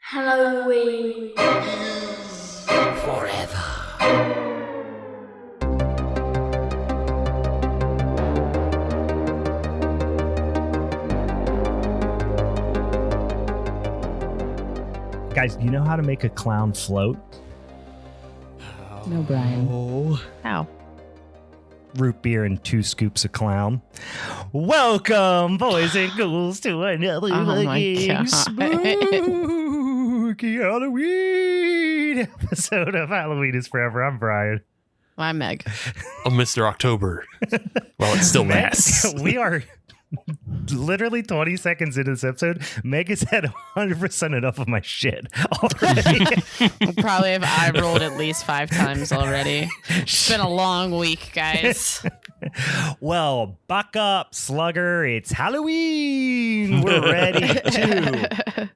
Halloween Forever. Guys, do you know how to make a clown float? No, Brian. How? Root beer and 2 scoops of clown. Welcome, boys and girls, to another fucking spooky Halloween episode of Halloween is Forever. I'm Brian. I'm Meg. I'm Mr. October. Well, it still lasts. We are literally 20 seconds into this episode. Meg has had 100% enough of my shit already. Probably have eye rolled at least 5 times already. It's been a long week, guys. Well, buck up, slugger. It's Halloween. We're ready to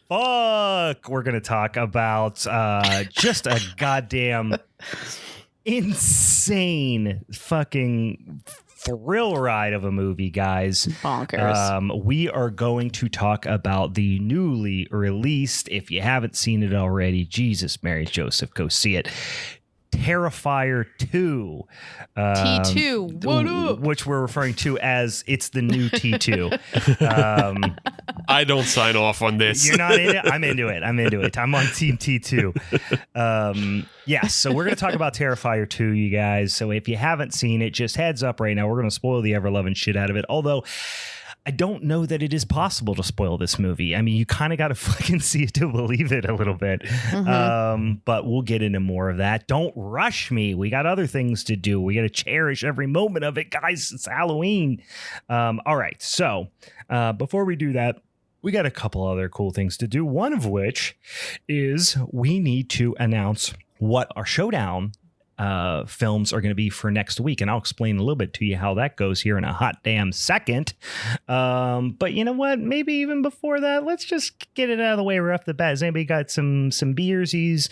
fuck. We're going to talk about just a goddamn insane fucking thrill ride of a movie, guys. Bonkers. We are going to talk about the newly released, if you haven't seen it already, Jesus, Mary, Joseph, go see it, Terrifier 2. T2, what up? Which we're referring to as it's the new T2. I don't sign off on this. You're not in it? I'm into it. I'm on Team T2. Yes, so we're going to talk about Terrifier 2, you guys. So if you haven't seen it, just heads up right now. We're going to spoil the ever-loving shit out of it. Although I don't know that it is possible to spoil this movie. I mean, you kind of got to fucking see it to believe it a little bit. But we'll get into more of that. Don't rush me. We got other things to do. We got to cherish every moment of it, guys. It's Halloween. All right. So before we do that, we got a couple other cool things to do. One of which is we need to announce what our showdown films are going to be for next week, and I'll explain a little bit to you how that goes here in a hot damn second. But you know what? Maybe even before that, let's just get it out of the way right off the bat. Has anybody got some beersies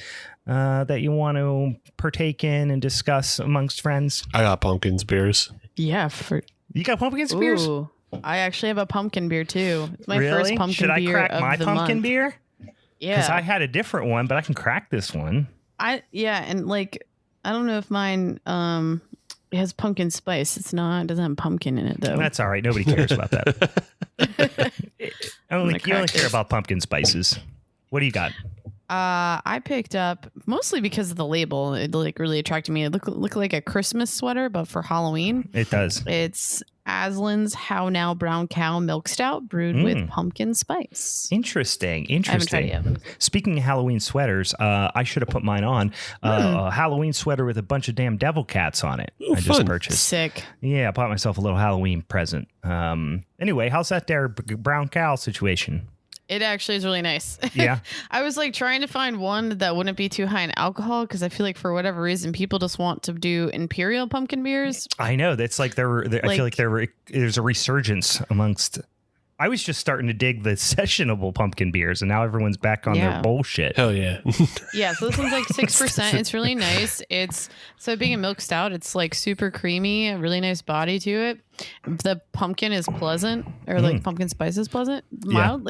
that you want to partake in and discuss amongst friends? I got pumpkins beers. Yeah. You got pumpkin beers? Ooh, I actually have a pumpkin beer too. It's my Really? first pumpkin Should I beer crack of my the pumpkin month. beer? Yeah. Because I had a different one, but I can crack this one. And like, I don't know if mine it has pumpkin spice. It doesn't have pumpkin in it though. That's all right. Nobody cares about that. You only care about pumpkin spices. What do you got? I picked up mostly because of the label. It like really attracted me. It looked like a Christmas sweater, but for Halloween. It does. It's Aslan's How Now Brown Cow Milk Stout brewed with pumpkin spice. Interesting. I haven't tried it yet. Speaking of Halloween sweaters, I should have put mine on. A Halloween sweater with a bunch of damn devil cats on it. Ooh, I just fun. purchased. Sick. Yeah, I bought myself a little Halloween present. Anyway, how's that there brown cow situation? It actually is really nice. Yeah. I was like trying to find one that wouldn't be too high in alcohol because I feel like for whatever reason people just want to do imperial pumpkin beers. I know. That's like I feel like there's a resurgence amongst. I was just starting to dig the sessionable pumpkin beers, and now everyone's back on their bullshit. Hell yeah. Yeah, so this one's like 6%. It's really nice. So being a milk stout, it's like super creamy, a really nice body to it. The pumpkin is pleasant, or like pumpkin spice is pleasant, mild.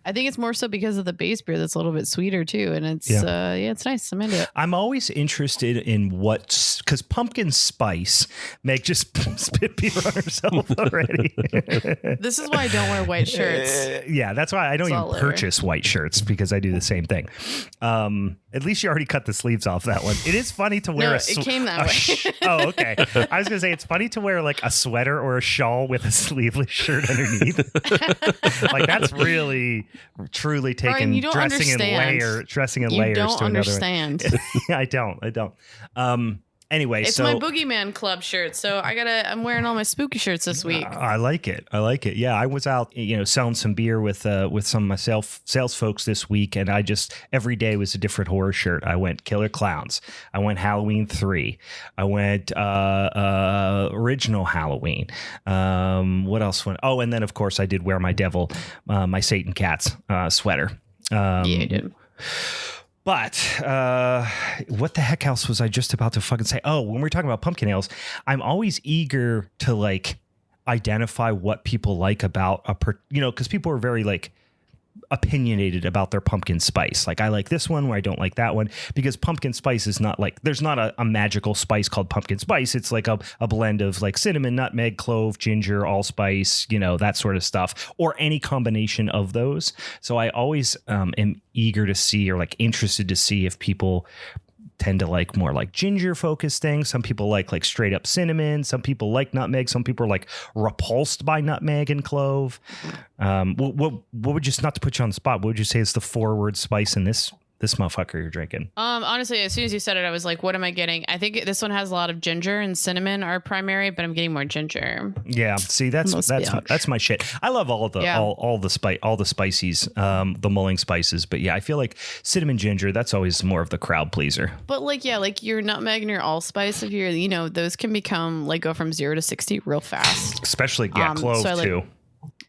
I think it's more so because of the base beer that's a little bit sweeter too, and it's it's nice. I'm into it. I'm always interested in because pumpkin spice, Meg just spit beer on herself already. This is why I don't wear white shirts. Yeah, that's why I don't even all over. purchase white shirts, because I do the same thing. At least you already cut the sleeves off that one. It is funny to wear No, it came that way. Oh, okay. I was gonna say it's funny to wear like a sweater or a shawl with a sleeveless shirt underneath. Like that's really truly taking Brian, you don't dressing in You layers don't to understand. another. I don't. Anyway, It's my Boogeyman Club shirt, so I'm wearing all my spooky shirts this week. I like it. Yeah, I was out, selling some beer with some of my sales folks this week, and I just every day was a different horror shirt. I went Killer Clowns. I went Halloween 3. I went original Halloween. What else went? Oh, and then of course I did wear my my Satan Cats sweater. Yeah, you did. But what the heck else was I just about to fucking say? Oh, when we're talking about pumpkin ales, I'm always eager to like identify what people like about because people are very like opinionated about their pumpkin spice. Like, I like this one where I don't like that one, because pumpkin spice is not like, there's not a magical spice called pumpkin spice. It's like a blend of like cinnamon, nutmeg, clove, ginger, allspice, that sort of stuff, or any combination of those. So I always am eager to see, or like interested to see, if people tend to like more like ginger focused things. Some people like straight up cinnamon. Some people like nutmeg. Some people are like repulsed by nutmeg and clove. What would you, not to put you on the spot, what would you say is the forward spice in this motherfucker you're drinking? Honestly, as soon as you said it, I was like, what am I getting? I think this one has a lot of ginger, and cinnamon are primary, but I'm getting more ginger. Yeah. See, that's my shit. I love all the spices, the mulling spices, but yeah, I feel like cinnamon, ginger, that's always more of the crowd pleaser. But like, yeah, like your nutmeg and your allspice, if you're, those can become like go from 0 to 60 real fast. Especially clove too.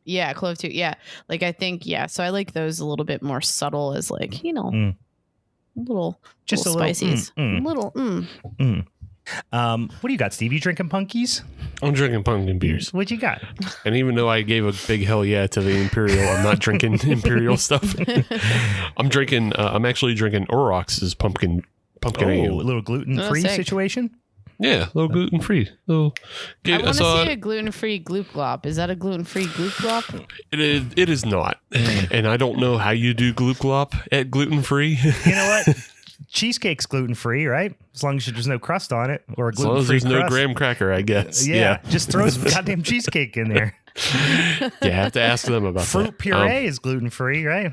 Yeah, clove too. Yeah. Like, I think, so I like those a little bit more subtle, as like, little spices. What do you got, Steve? You drinking punkies? I'm drinking pumpkin beers. What you got? And even though I gave a big hell yeah to the Imperial, I'm not drinking Imperial stuff. I'm actually drinking Aurochs's pumpkin ale. A little gluten-free situation? Yeah, a little gluten-free. I want to see a gluten-free gloop glop. Is that a gluten-free gloop glop? It is not. And I don't know how you do gloop glop at gluten-free. You know what? Cheesecake's gluten-free, right? As long as there's no crust on it, or a gluten-free crust. As long as there's no graham cracker, I guess. Yeah. Just throw some goddamn cheesecake in there. Yeah, I have to ask them about Fruit puree is gluten-free, right?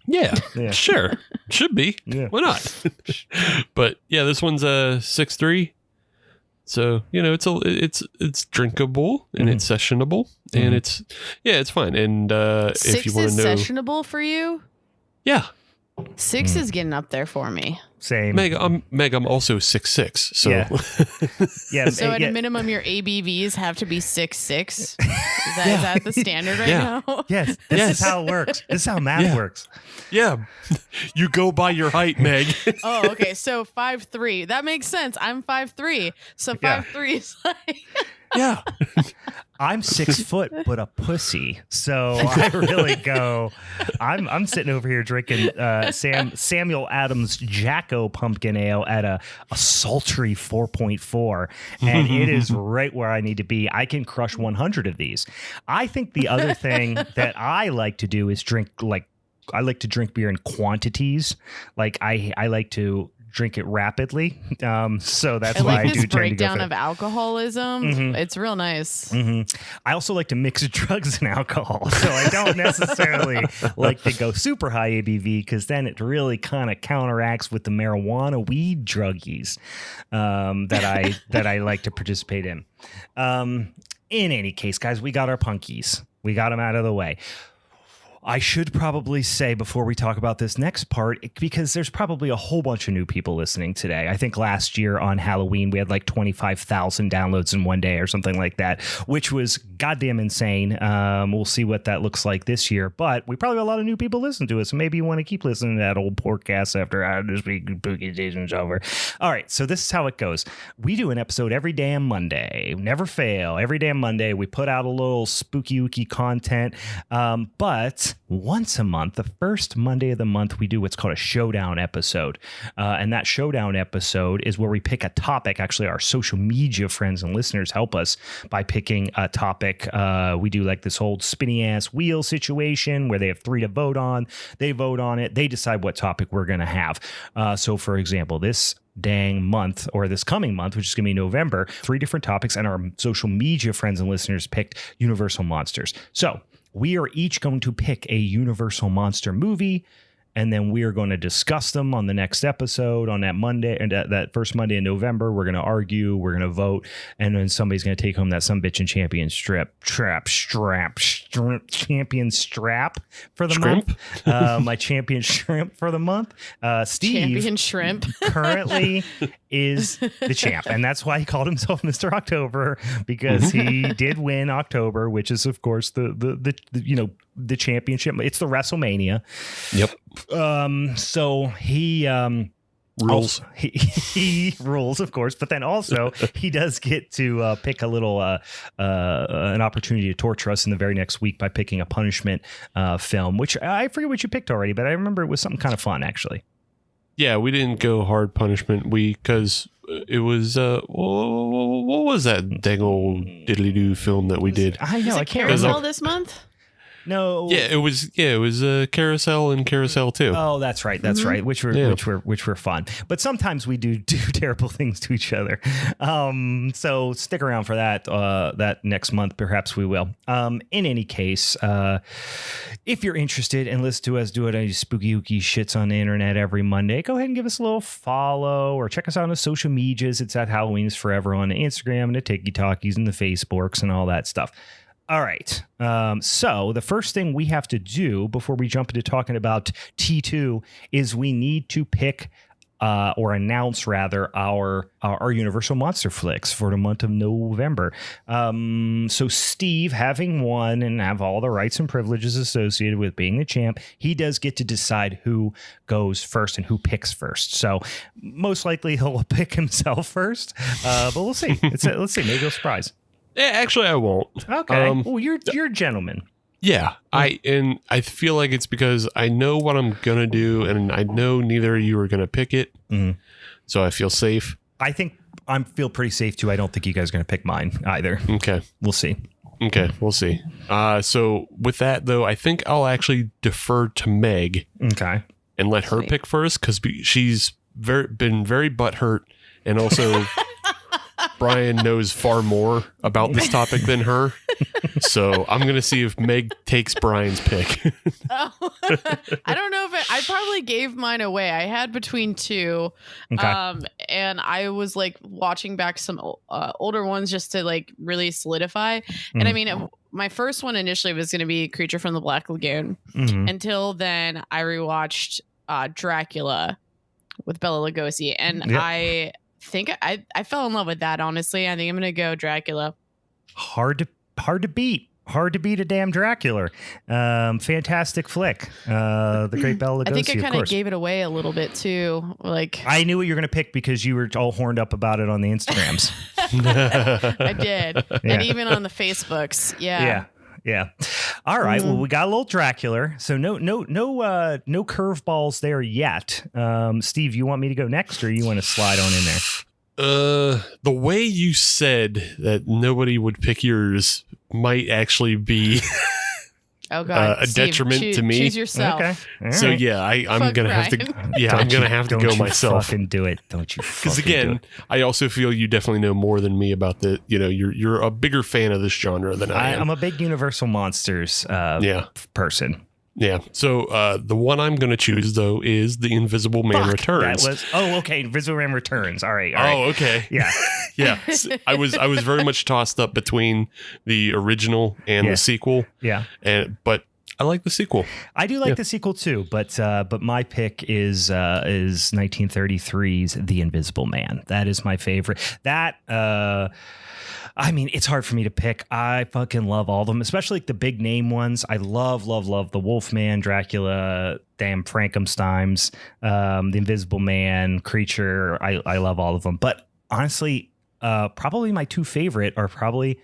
Yeah, sure. Should be. Yeah. Why not? But yeah, this one's a 6.3. So, it's drinkable, and it's sessionable, and it's fine. And if you want to know, 6 is sessionable for you? Yeah. 6 is getting up there for me. Same. Meg, I'm also 6'6". So So at a minimum, your ABVs have to be 6'6". Is that the standard right now? Yes. This is how it works. This is how math works. Yeah. You go by your height, Meg. Oh, okay. So 5'3". That makes sense. I'm 5'3". So 5'3" is like... Yeah. I'm 6 foot, but a pussy. So I really go. I'm sitting over here drinking Samuel Adams Jacko Pumpkin Ale at a sultry 4.4, and it is right where I need to be. I can crush 100 of these. I think the other thing that I like to do is I like to drink beer in quantities. Like I like to drink it rapidly. So that's why I do tend to go for breakdown of alcoholism. Mm-hmm. It's real nice. Mm-hmm. I also like to mix drugs and alcohol. So I don't necessarily like to go super high ABV, because then it really kind of counteracts with the marijuana weed druggies that I like to participate in. In any case, guys, we got our punkies. We got them out of the way. I should probably say before we talk about this next part, because there's probably a whole bunch of new people listening today. I think last year on Halloween, we had like 25,000 downloads in one day or something like that, which was goddamn insane. We'll see what that looks like this year, but we probably have a lot of new people listening to us. So maybe you want to keep listening to that old podcast after this week Pookie season's over. All right. So this is how it goes. We do an episode every damn Monday. Never fail. Every damn Monday, we put out a little spooky ooky content. But once a month, the first Monday of the month, we do what's called a showdown episode. And that showdown episode is where we pick a topic. Actually, our social media friends and listeners help us by picking a topic. We do like this whole spinny ass wheel situation where they have 3 to vote on. They vote on it. They decide what topic we're going to have. So, for example, this dang month, or this coming month, which is going to be November, 3 different topics, and our social media friends and listeners picked Universal Monsters. So we are each going to pick a Universal Monster movie, and then we are going to discuss them on the next episode on that Monday, and that first Monday in November. We're going to argue, we're going to vote, and then somebody's going to take home that sumbitchin' champion champion strap for the month. My champion shrimp for the month. Steve, champion shrimp, currently is the champ, and that's why he called himself Mr. October, because he did win October, which is of course the championship. It's the WrestleMania. Yep. So he rules. Also, he rules, of course, but then also he does get to pick a little an opportunity to torture us in the very next week by picking a punishment film, which I forget what you picked already, but I remember it was something kind of fun, actually. Yeah, we didn't go hard punishment because it was what was that dang old diddly doo film that we did? I know. I can't Carousel remember. this month? No. Yeah, it was Carousel and Carousel 2. Oh, that's right. That's right. Which were fun. But sometimes we do terrible things to each other. So stick around for that next month. Perhaps we will. In any case, if you're interested and listen to us do it on spooky ooky shits on the internet every Monday, go ahead and give us a little follow or check us out on the social medias. It's at Halloween is Forever on the Instagram and the TikTokies and the Facebooks and all that stuff. All right. So the first thing we have to do before we jump into talking about T2 is we need to pick or announce rather our Universal Monster flicks for the month of November. So Steve, having won and have all the rights and privileges associated with being the champ, he does get to decide who goes first and who picks first. So most likely he'll pick himself first, but we'll see. Let's see. Maybe he'll surprise. Yeah, actually, I won't. Okay. Well, you're a gentleman. Yeah, I feel like it's because I know what I'm gonna do, and I know neither of you are gonna pick it, so I feel safe. I think I feel pretty safe too. I don't think you guys are gonna pick mine either. Okay, we'll see. Okay, we'll see. So with that though, I think I'll actually defer to Meg. Okay, and let her pick first because she's been very butthurt, and also. Brian knows far more about this topic than her. So I'm going to see if Meg takes Brian's pick. I don't know if I probably gave mine away. I had between two. Okay. And I was like watching back some older ones just to like really solidify. And I mean, my first one initially was going to be Creature from the Black Lagoon. Until then I rewatched Dracula with Bela Lugosi. And I think I fell in love with that, honestly. I think I'm gonna go Dracula. Hard to beat a damn Dracula. Fantastic flick. The great Bela Lugosi. I think I kind of gave it away a little bit too. Like I knew what you were gonna pick because you were all horned up about it on the Instagrams. I did. And even on the Facebooks. Yeah. All right. Well, we got a little Dracula. So no curveballs there yet. Steve, you want me to go next, or you want to slide on in there? The way you said that nobody would pick yours might actually be oh God, a Steve, detriment to me. Choose yourself. Okay. All so right. yeah, I'm gonna have to. Yeah, I'm gonna have to go myself. Fucking do it. Don't you? Because again, I also feel you definitely know more than me about the. You know, you're a bigger fan of this genre than I am. I'm a big Universal Monsters person. Yeah. So the one I'm going to choose though is The Invisible Man Returns. Okay. Invisible Man Returns. All right. Oh, okay. Yeah. Yeah. I was very much tossed up between the original and the sequel. Yeah. But I like the sequel. I do like the sequel too, but my pick is 1933's The Invisible Man. That is my favorite. I mean, it's hard for me to pick. I fucking love all of them, especially like the big name ones. I love the Wolfman, Dracula, damn Frankensteins, the Invisible Man, Creature. I love all of them. But honestly, probably my two favorite are probably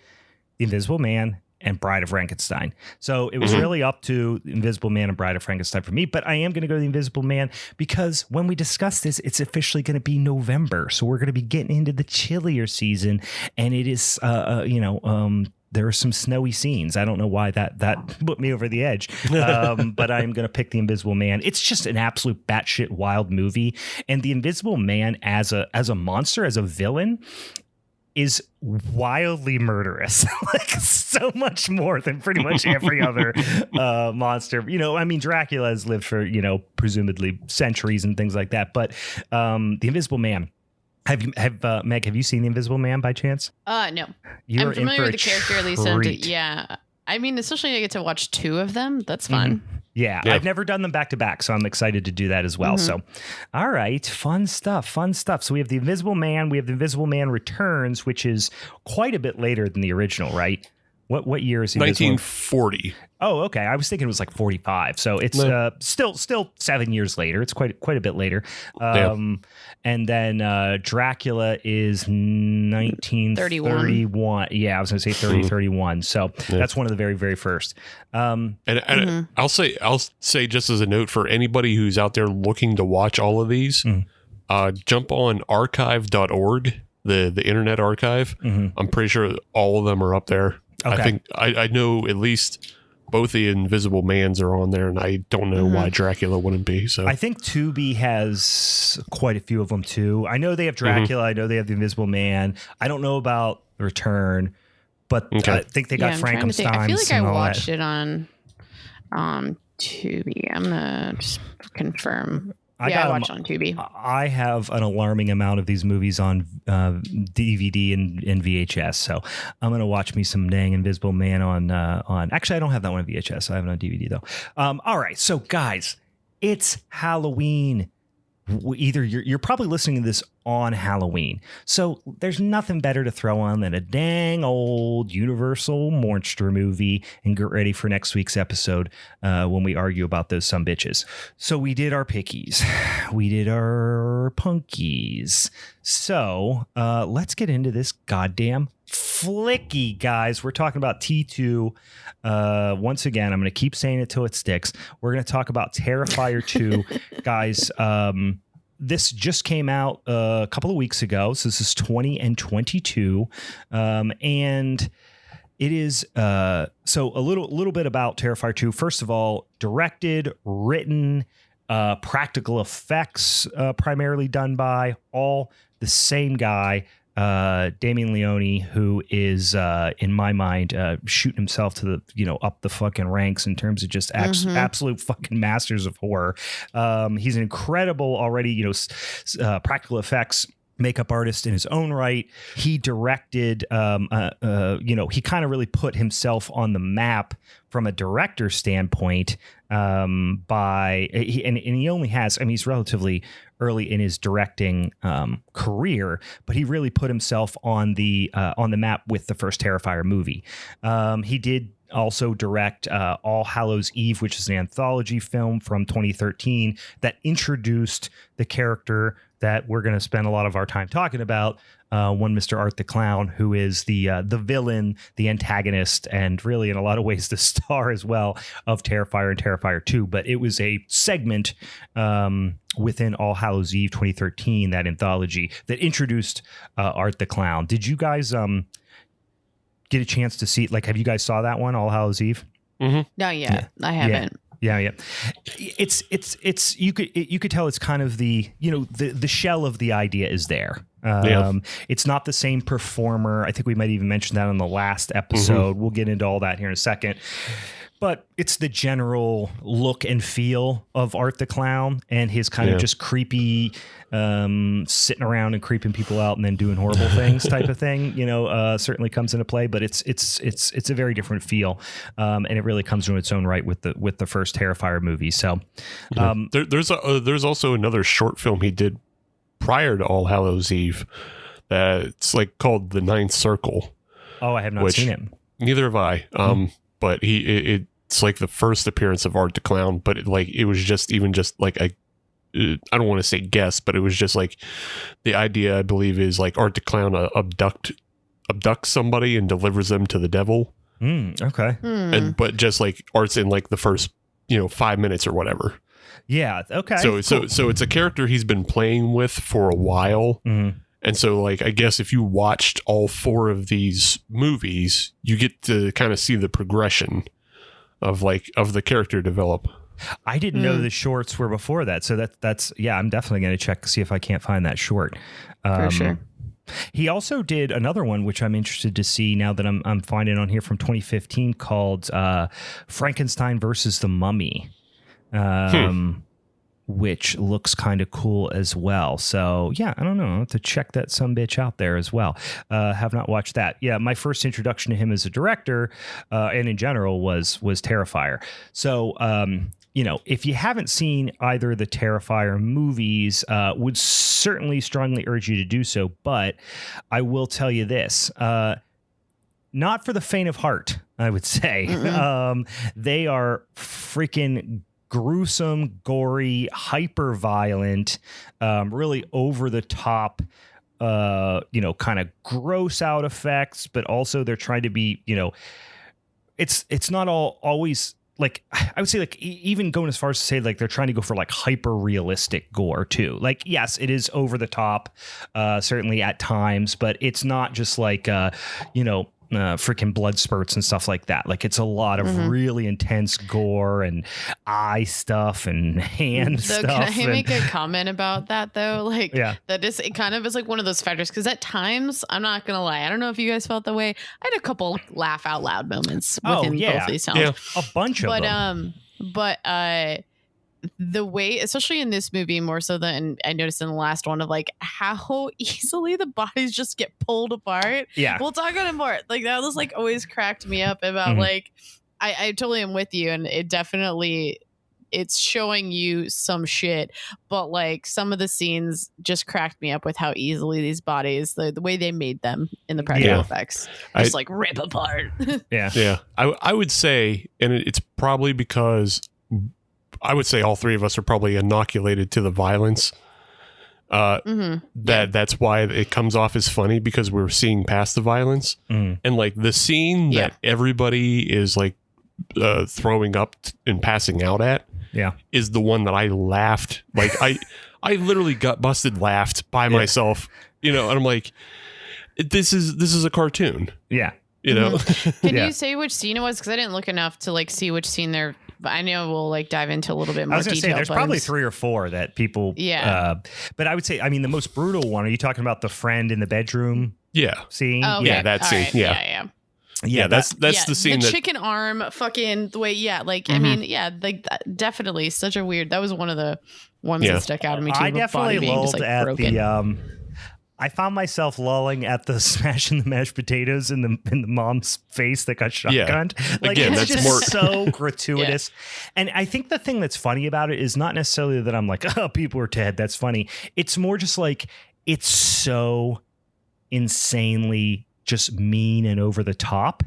the Invisible Man and Bride of Frankenstein. So it was really up to Invisible Man and Bride of Frankenstein for me, but I am going to go to the Invisible Man because when we discuss this, it's officially going to be November. So we're going to be getting into the chillier season, and it is, there are some snowy scenes. I don't know why that put me over the edge, but I'm going to pick the Invisible Man. It's just an absolute batshit wild movie, and the Invisible Man as a monster, as a villain, is wildly murderous, like so much more than pretty much every other monster. You know, I mean, Dracula has lived for, presumably centuries and things like that. But the Invisible Man, Meg, have you seen the Invisible Man by chance? No. You're I'm familiar with the character, at least. treat. Yeah. I mean, especially I get to watch two of them. That's fun. Yeah, I've never done them back to back, so I'm excited to do that as well. So, all right, fun stuff. So we have the Invisible Man. We have the Invisible Man Returns, which is quite a bit later than the original, right? What year is Invisible? 1940. Oh, okay. I was thinking it was like 45. So it's still 7 years later. It's quite a bit later. And then Dracula is 1931. Yeah, I was going to say 31. So that's one of the very, very first. And I'll say just as a note for anybody who's out there looking to watch all of these, jump on archive.org, the Internet Archive. I'm pretty sure all of them are up there. Okay. I think I know at least both the Invisible Mans are on there, and I don't know why Dracula wouldn't be. So I think Tubi has quite a few of them too. I know they have Dracula. I know they have the Invisible Man. I don't know about Return, but I think they got Frankenstein. I feel like I watched it on Tubi. I'm gonna just confirm. I watched on Tubi. I have an alarming amount of these movies on DVD and VHS, so I'm gonna watch me some dang Invisible Man on. Actually, I don't have that one on VHS. I have it on DVD though. All right, so guys, it's Halloween. Either you're probably listening to this on Halloween, so there's nothing better to throw on than a dang old Universal monster movie and get ready for next week's episode when we argue about those sumbitches. So we did our pickies, we did our punkies. So let's get into this goddamn flicky, guys. We're talking about T2. Once again, I'm going to keep saying it till it sticks. We're going to talk about Terrifier 2. Guys, this just came out a couple of weeks ago. So this is 20 and 22. And it is so a little bit about Terrifier 2. First of all, directed, written, practical effects primarily done by all the same guy, Damien Leone, who is in my mind shooting himself to the up the fucking ranks in terms of just absolute fucking masters of horror. He's an incredible already practical effects makeup artist in his own right. He directed he kind of really put himself on the map from a director standpoint he only has, he's relatively early in his directing career, but he really put himself on the map with the first Terrifier movie. He did also direct All Hallows Eve, which is an anthology film from 2013 that introduced the character that we're going to spend a lot of our time talking about, one Mr. Art the Clown, who is the villain, the antagonist, and really in a lot of ways the star as well of Terrifier and Terrifier 2. But it was a segment within All Hallows Eve 2013, that anthology that introduced Art the Clown. Did you guys get a chance to see, have you guys saw that one, All Hallows Eve? Not yet. Yeah. I haven't. Yeah. It's you could tell it's kind of the shell of the idea is there. It's not the same performer. I think we might even mention that on the last episode. We'll get into all that here in a second. But it's the general look and feel of Art the Clown and his kind of just creepy, sitting around and creeping people out and then doing horrible things type of thing. Certainly comes into play, but it's a very different feel, and it really comes in its own right with the first Terrifier movie. So there's also another short film he did prior to All Hallows Eve that's called The Ninth Circle. Oh, I have not seen it. Neither have I. But it's like the first appearance of Art the Clown, but it was just I don't want to say guess, but it was just the idea, I believe, is Art the Clown abducts somebody and delivers them to the devil. Okay. But just Art's in the first 5 minutes or whatever. Yeah. Okay. So it's a character he's been playing with for a while. And so, I guess if you watched all 4 of these movies, you get to kind of see the progression of the character develop. I didn't know the shorts were before that. So that's I'm definitely going to check to see if I can't find that short. For sure. He also did another one, which I'm interested to see now that I'm finding on here from 2015 called Frankenstein versus the Mummy. Which looks kind of cool as well. So yeah, I don't know. I'll have to check that sumbitch out there as well. Have not watched that. Yeah, my first introduction to him as a director and in general was Terrifier. So if you haven't seen either the Terrifier movies, would certainly strongly urge you to do so. But I will tell you this. not for the faint of heart, I would say. They are freaking gruesome, gory, hyper violent, really over the top, kind of gross out effects, but also they're trying to be, it's not always like, I would say, like, even going as far as to say, like, they're trying to go for like hyper realistic gore too. Like, yes, it is over the top, certainly at times, but it's not just like, freaking blood spurts and stuff like that. Like, it's a lot of really intense gore and eye stuff and hand stuff. Can I make a comment about that though? Like, that is, it kind of is like one of those factors, because at times, I'm not gonna lie, I don't know if you guys felt that way. I had a couple laugh out loud moments within both these films. Yeah. A bunch of them. But the way, especially in this movie, more so than I noticed in the last one, of like how easily the bodies just get pulled apart. Yeah, we'll talk about it more. Like, that was like always cracked me up about like, I totally am with you, and it definitely, it's showing you some shit, but like some of the scenes just cracked me up with how easily these bodies, the way they made them in the practical effects, just like rip apart. I would say, and it's probably because I would say all three of us are probably inoculated to the violence. That's why it comes off as funny, because we're seeing past the violence. And like the scene that everybody is like throwing up and passing out at is the one that I laughed. Like I literally gut busted laughed by myself, and I'm like, this is a cartoon. Yeah. Can you say which scene it was? Because I didn't look enough to like see which scene they're. I know we'll like dive into a little bit more. I was going to say there's probably 3 or 4 that people. But I would say, I mean, the most brutal one. Are you talking about the friend in the bedroom? Yeah. Scene. Oh, okay. Yeah, that scene. Right. Yeah, that's the scene. The chicken arm, fucking the way. Yeah, like I mean, like definitely such a weird. That was one of the ones that stuck out to me too. I definitely lulled just, like, at broken. The. I found myself lulling at the smashing the mashed potatoes in the mom's face that got shotgunned. Like, again, it's just so gratuitous. And I think the thing that's funny about it is not necessarily that I'm like, oh, people are dead. That's funny. It's more just like, it's so insanely just mean and over the top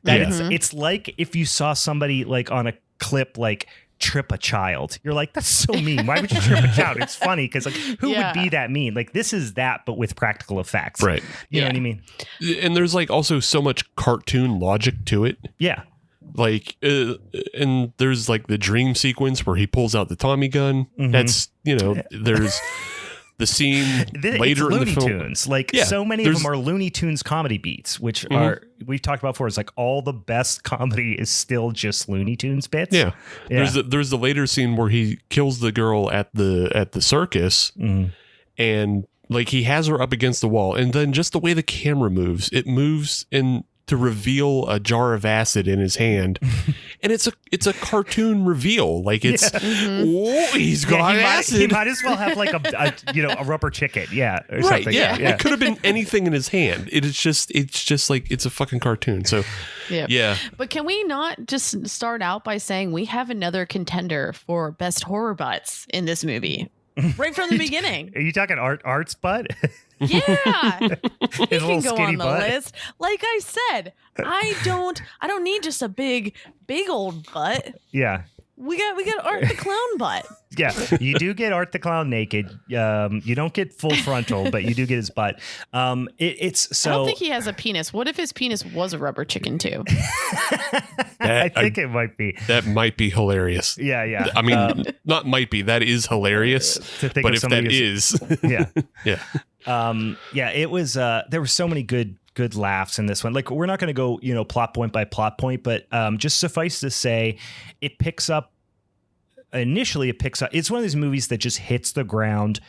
that it's like if you saw somebody like on a clip, like trip a child. You're like, that's so mean. Why would you trip a child? It's funny because like who would be that mean? Like this is that, but with practical effects. Right. You know what I mean? And there's like also so much cartoon logic to it. Yeah. Like, and there's like the dream sequence where he pulls out the Tommy gun. That's, there's the scene later in the film. Tunes. Like so many of them are Looney Tunes comedy beats, which are, we've talked about before. It's like all the best comedy is still just Looney Tunes bits. Yeah. There's the later scene where he kills the girl at the circus and like he has her up against the wall, and then just the way the camera moves, it moves in to reveal a jar of acid in his hand. And it's a cartoon reveal. Like it's he's got acid. He might as well have like a rubber chicken. Yeah. Or right. Something. Yeah. It could have been anything in his hand. It's just like it's a fucking cartoon. So yeah. But can we not just start out by saying we have another contender for best horror butts in this movie? Right from the beginning. Are you talking Art's butt? Yeah. He can go on the butt. list. Like I said, I don't need just a big old butt. Yeah. We got Art the Clown butt. Yeah, you do get Art the Clown naked. You don't get full frontal, but you do get his butt. It's so. I don't think he has a penis. What if his penis was a rubber chicken too? I think it might be. That might be hilarious. Yeah. I mean, not might be. That is hilarious. But if that is, it was. There were so many good laughs in this one. Like we're not going to go, plot point by plot point, but just suffice to say, it picks up. Initially, it's one of these movies that just hits the ground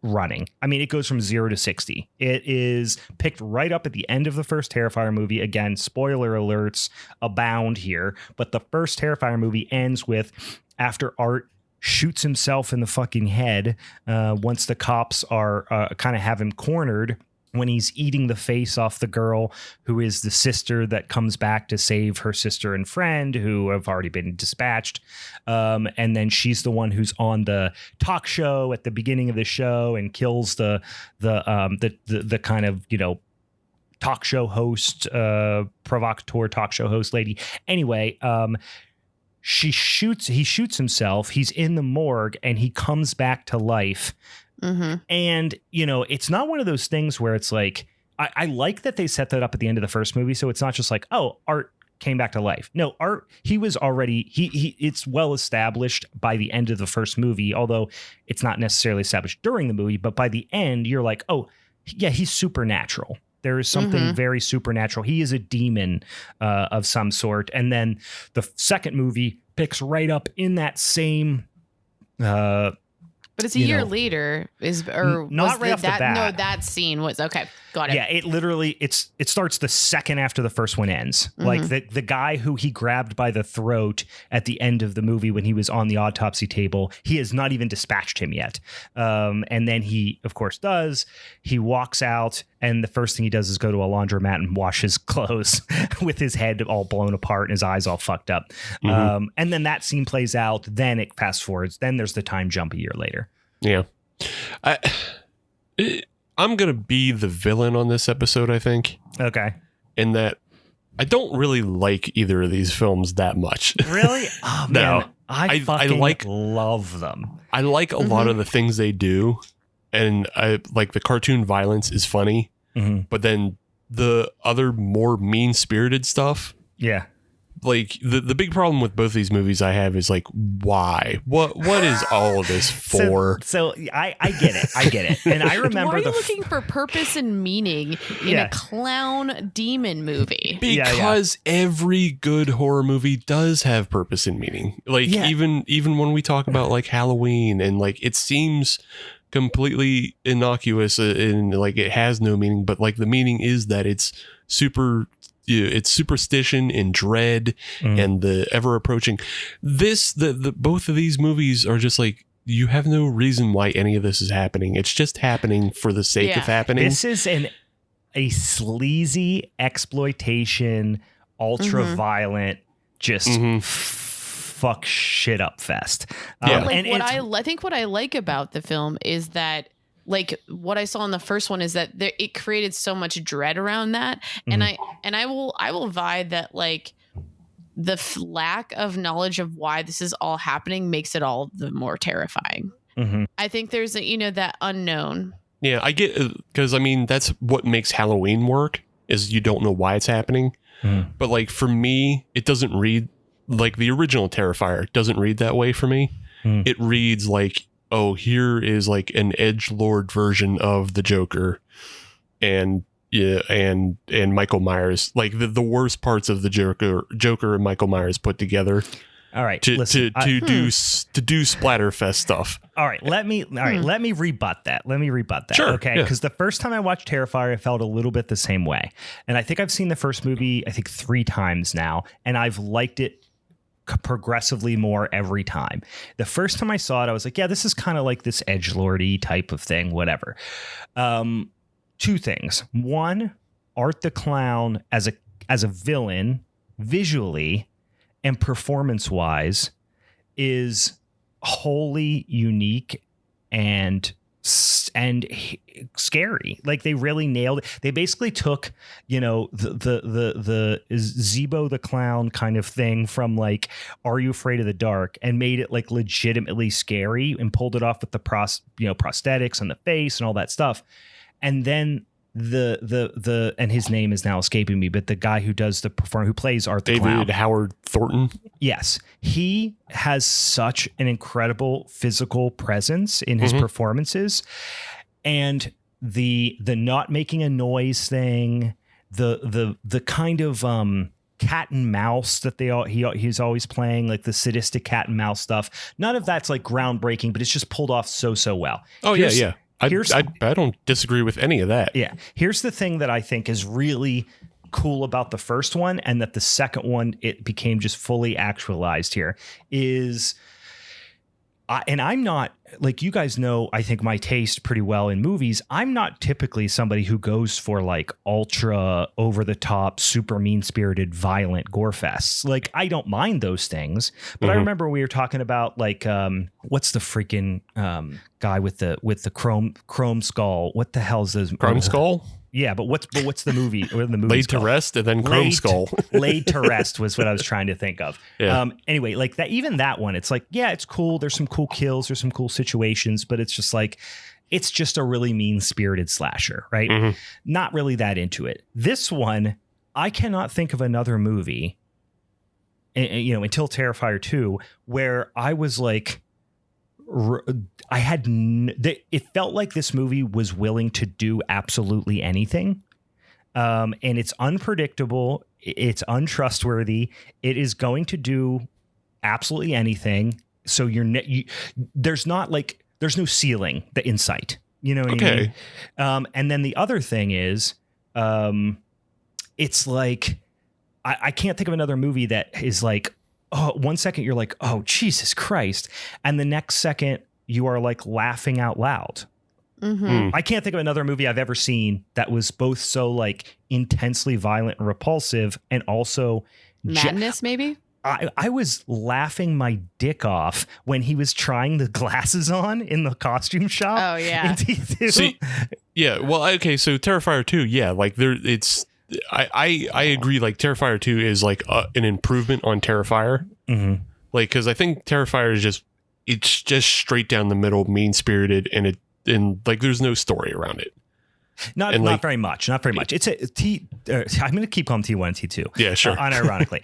running. I mean, it goes from 0 to 60. It is picked right up at the end of the first Terrifier movie. Again, spoiler alerts abound here, but the first Terrifier movie ends with after Art shoots himself in the fucking head once the cops are kind of have him cornered, when he's eating the face off the girl who is the sister that comes back to save her sister and friend who have already been dispatched. And then she's the one who's on the talk show at the beginning of the show and kills the kind of, talk show host, provocateur talk show host lady. Anyway, he shoots himself. He's in the morgue and he comes back to life. And, it's not one of those things where it's like, I like that they set that up at the end of the first movie. So it's not just like, oh, Art came back to life. No, Art, he was already, it's well established by the end of the first movie, although it's not necessarily established during the movie. But by the end, you're like, oh, yeah, he's supernatural. There is something very supernatural. He is a demon of some sort. And then the second movie picks right up in that same. But it's a year later. Not right off the bat. No, that scene was okay. Got it. Yeah, it literally it starts the second after the first one ends. Like the guy who he grabbed by the throat at the end of the movie when he was on the autopsy table, he has not even dispatched him yet. And then he, of course, does. He walks out, and the first thing he does is go to a laundromat and wash his clothes with his head all blown apart and his eyes all fucked up. And then that scene plays out. Then it fast forwards. Then there's the time jump a year later. Yeah. I'm going to be the villain on this episode, I think. Okay. In that I don't really like either of these films that much. Really? Oh, man. No. I love them. I like a lot of the things they do. And I like the cartoon violence is funny. But then the other more mean-spirited stuff. Yeah. Like the big problem with both these movies I have is like, why? What is all of this for? So I get it. And I remember why are you looking for purpose and meaning in a clown demon movie? Because every good horror movie does have purpose and meaning. Like even when we talk about like Halloween and like it seems completely innocuous and like it has no meaning, but like the meaning is that it's superstition and dread and the ever approaching. Both of these movies are just like, you have no reason why any of this is happening. It's just happening for the sake of happening. This is a sleazy exploitation, ultra violent, just fuck shit up fest. I think what I like about the film is that, like, what I saw in the first one is that it created so much dread around that. And I will vibe that, like, the lack of knowledge of why this is all happening makes it all the more terrifying. I think there's that unknown. Yeah, I get, because I mean, that's what makes Halloween work, is you don't know why it's happening. But like for me, it doesn't read like the original Terrifier doesn't read that way for me. It reads like, oh, here is like an edgelord version of the Joker and Michael Myers, like the worst parts of the Joker and Michael Myers put together. All right, to do Splatterfest stuff. All right, let me rebut that. Sure, okay, because the first time I watched Terrifier, I felt a little bit the same way, and I think I've seen the first movie 3 times now, and I've liked it progressively more every time. The first time I saw it, I was like, yeah, this is kind of like this edgelordy type of thing, whatever. 2 things. One, Art the Clown as a villain, visually and performance wise, is wholly unique and scary. Like, they really nailed it. They basically took, the Zebo the Clown kind of thing from like Are You Afraid of the Dark and made it like legitimately scary and pulled it off with the prosthetics on the face and all that stuff. And then the and his name is now escaping me, but the guy who does who plays Art the Clown, David Howard Thornton. Yes, he has such an incredible physical presence in his performances, and the not making a noise thing, the kind of cat and mouse that he's always playing, like the sadistic cat and mouse stuff. None of that's like groundbreaking, but it's just pulled off so well. Oh, yeah. I don't disagree with any of that. Yeah. Here's the thing that I think is really cool about the first one, and that the second one, it became just fully actualized here, is, and I'm not, like, you guys know, I think my taste pretty well in movies. I'm not typically somebody who goes for like ultra over the top, super mean spirited, violent gore fests. Like, I don't mind those things, but I remember we were talking about like, what's the freaking guy with the chrome skull? What the hell is those? Chrome Skull? Yeah, but what's the movie? What are the movies Laid to called? Rest and then Chrome Skull. Laid to Rest was what I was trying to think of. Yeah. Anyway, like that, even that one, it's like, yeah, it's cool. There's some cool kills. There's some cool situations, but it's just like, it's just a really mean-spirited slasher, right? Mm-hmm. Not really that into it. This one, I cannot think of another movie, until Terrifier 2, where I was like, it felt like this movie was willing to do absolutely anything. And it's unpredictable. It's untrustworthy. It is going to do absolutely anything. So there's no ceiling, the insight, you know what I mean? And then the other thing is, it's like, I can't think of another movie that is like, oh, 1 second you're like, oh, Jesus Christ. And the next second you are like laughing out loud. Mm-hmm. I can't think of another movie I've ever seen that was both so like intensely violent and repulsive and also madness, maybe? I was laughing my dick off when he was trying the glasses on in the costume shop. Oh, yeah. See, yeah. Well, okay. So Terrifier 2, yeah, like I agree. Like Terrifier 2 is like an improvement on Terrifier. Mm-hmm. Like, cause I think Terrifier is it's just straight down the middle, mean spirited. And like, there's no story around it. Not very much. It's a T. I'm going to keep calling T1 and T2. Yeah, sure. Unironically.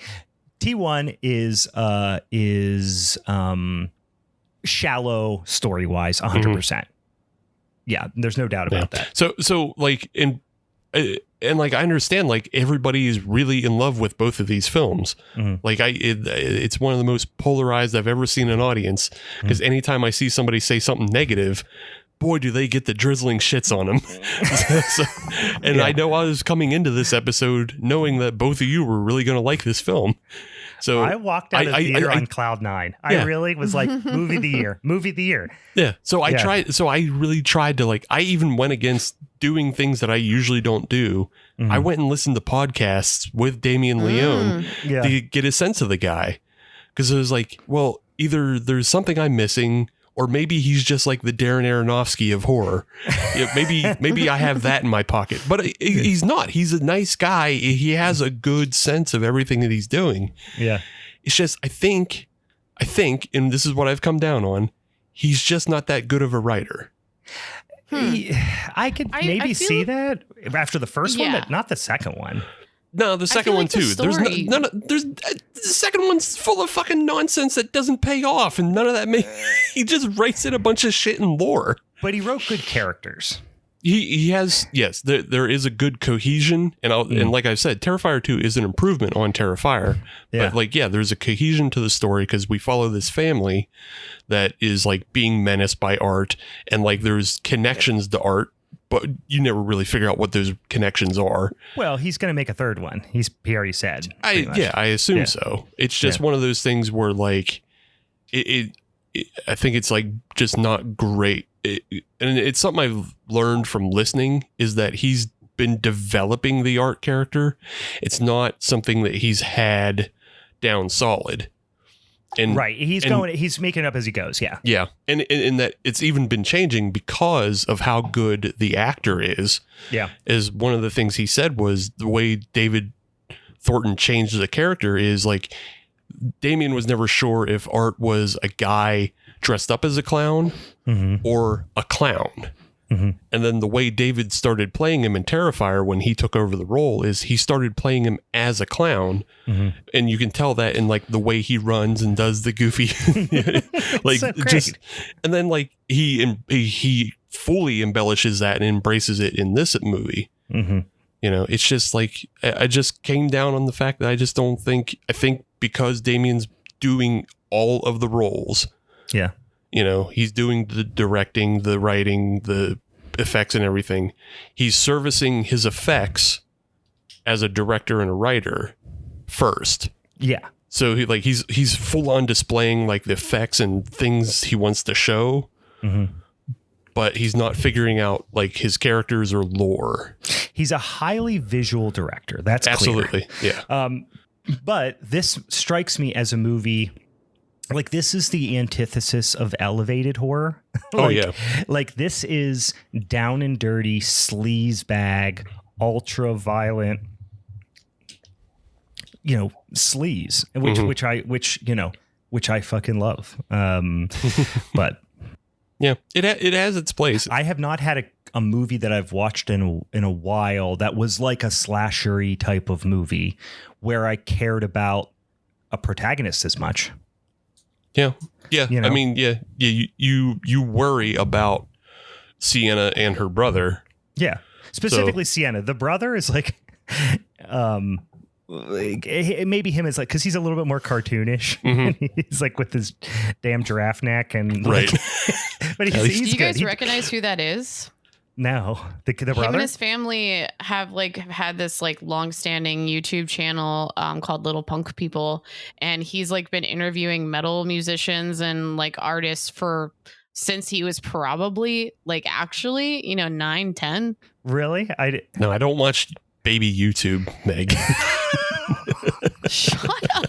T1 is shallow story wise, 100%. Mm-hmm. Yeah, there's no doubt about that. So like and like I understand like everybody is really in love with both of these films. Mm-hmm. Like it's one of the most polarized I've ever seen an audience, because anytime I see somebody say something negative, boy, do they get the drizzling shits on them. I know I was coming into this episode knowing that both of you were really going to like this film. So I walked out of the theater on cloud nine. Yeah. I really was like, movie of the year. Yeah. So I really tried to like, I even went against doing things that I usually don't do. Mm-hmm. I went and listened to podcasts with Damien Leone to get a sense of the guy. Because it was like, well, either there's something I'm missing, or maybe he's just like the Darren Aronofsky of horror. Maybe I have that in my pocket, but he's not. He's a nice guy. He has a good sense of everything that he's doing. Yeah. It's just, I think, and this is what I've come down on, he's just not that good of a writer. I could maybe see that after the first one, but not the second one. No, the second one too. There's the second one's full of fucking nonsense that doesn't pay off, and none of that. He just writes in a bunch of shit and lore. But he wrote good characters. He has, yes. There is a good cohesion, and like I said, Terrifier 2 is an improvement on Terrifier. Yeah. But like, yeah, there's a cohesion to the story because we follow this family that is like being menaced by art, and like there's connections to art. But you never really figure out what those connections are. Well, he's going to make a third one. He already said. I assume so. It's just one of those things where like I think it's like just not great. And it's something I've learned from listening is that he's been developing the art character. It's not something that he's had down solid. And he's making it up as he goes. Yeah. Yeah. And that it's even been changing because of how good the actor is. Yeah. Is one of the things he said was the way David Thornton changed the character is like Damien was never sure if Art was a guy dressed up as a clown or a clown. Mm-hmm. And then the way David started playing him in Terrifier when he took over the role is he started playing him as a clown. Mm-hmm. And you can tell that in like the way he runs and does the goofy, like so just, and then like he fully embellishes that and embraces it in this movie. Mm-hmm. You know, it's just like, I just came down on the fact that I think because Damien's doing all of the roles. Yeah. You know, he's doing the directing, the writing, the effects and everything. He's servicing his effects as a director and a writer first. Yeah. So he's full on displaying like the effects and things he wants to show. Mm-hmm. But he's not figuring out like his characters or lore. He's a highly visual director. That's absolutely clear. Yeah. But this strikes me as a movie like this is the antithesis of elevated horror. Oh yeah. Like this is down and dirty, sleaze bag, ultra violent, sleaze, which I fucking love. But yeah, it has its place. I have not had a movie that I've watched in a while that was like a slashery type of movie where I cared about a protagonist as much. Yeah. I mean, you worry about Sienna and her brother. Yeah, specifically Sienna. The brother is like, maybe him is like, because he's a little bit more cartoonish. He's like with his damn giraffe neck and right. But he's do you guys good. recognize who that is? No, the brother. Him and his family have had this like long-standing YouTube channel called Little Punk People, and he's like been interviewing metal musicians and like artists since he was probably like actually 9, 10. Really? No, I don't watch baby YouTube, Meg. Shut up.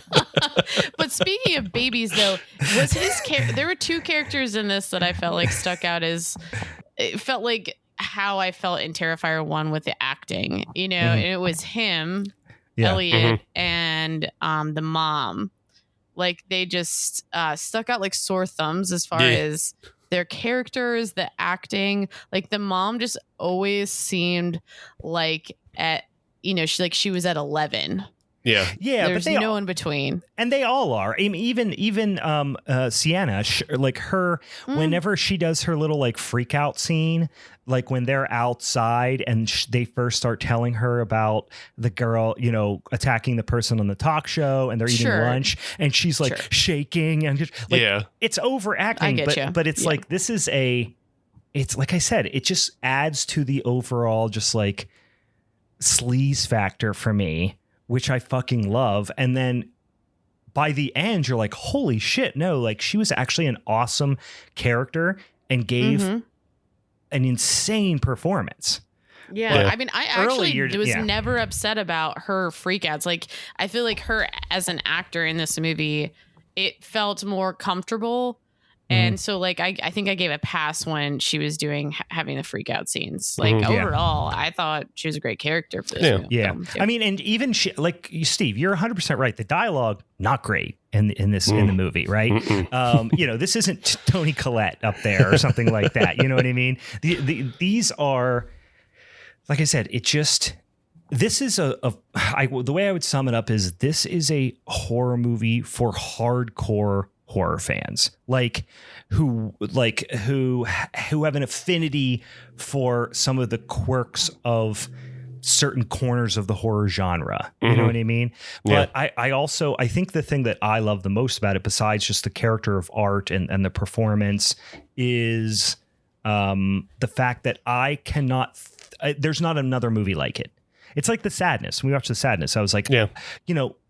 But speaking of babies, though, was his there were two characters in this that I felt like stuck out as it felt like how I felt in Terrifier 1 with the acting, and it was him, Elliot, and the mom. Like they just stuck out like sore thumbs as far as their characters, the acting. Like the mom just always seemed like she was at 11. Yeah. There's no in between, and they all are. I mean, even Sienna, like her, whenever she does her little like freak out scene, like when they're outside and they first start telling her about the girl, attacking the person on the talk show, and they're eating lunch, and she's like shaking and just like it's overacting. But it's like this is it's like I said, it just adds to the overall just like sleaze factor for me, which I fucking love. And then by the end, you're like, holy shit, no, like she was actually an awesome character and gave an insane performance. Yeah. I mean, I actually was never upset about her freakouts. Like, I feel like her as an actor in this movie, it felt more comfortable. And so, like, I think I gave a pass when she was having the freak out scenes. Like, overall, I thought she was a great character for this film. Yeah. I mean, and even Steve, you're 100% right. The dialogue, not great in the movie, right? This isn't Toni Collette up there or something like that. You know what I mean? These are, like I said, this is the way I would sum it up is this is a horror movie for hardcore horror fans, who have an affinity for some of the quirks of certain corners of the horror genre. You know what I mean? But I think the thing that I love the most about it, besides just the character of Art and the performance, is the fact that I cannot. There's not another movie like it. It's like The Sadness. When we watched The Sadness, I was like,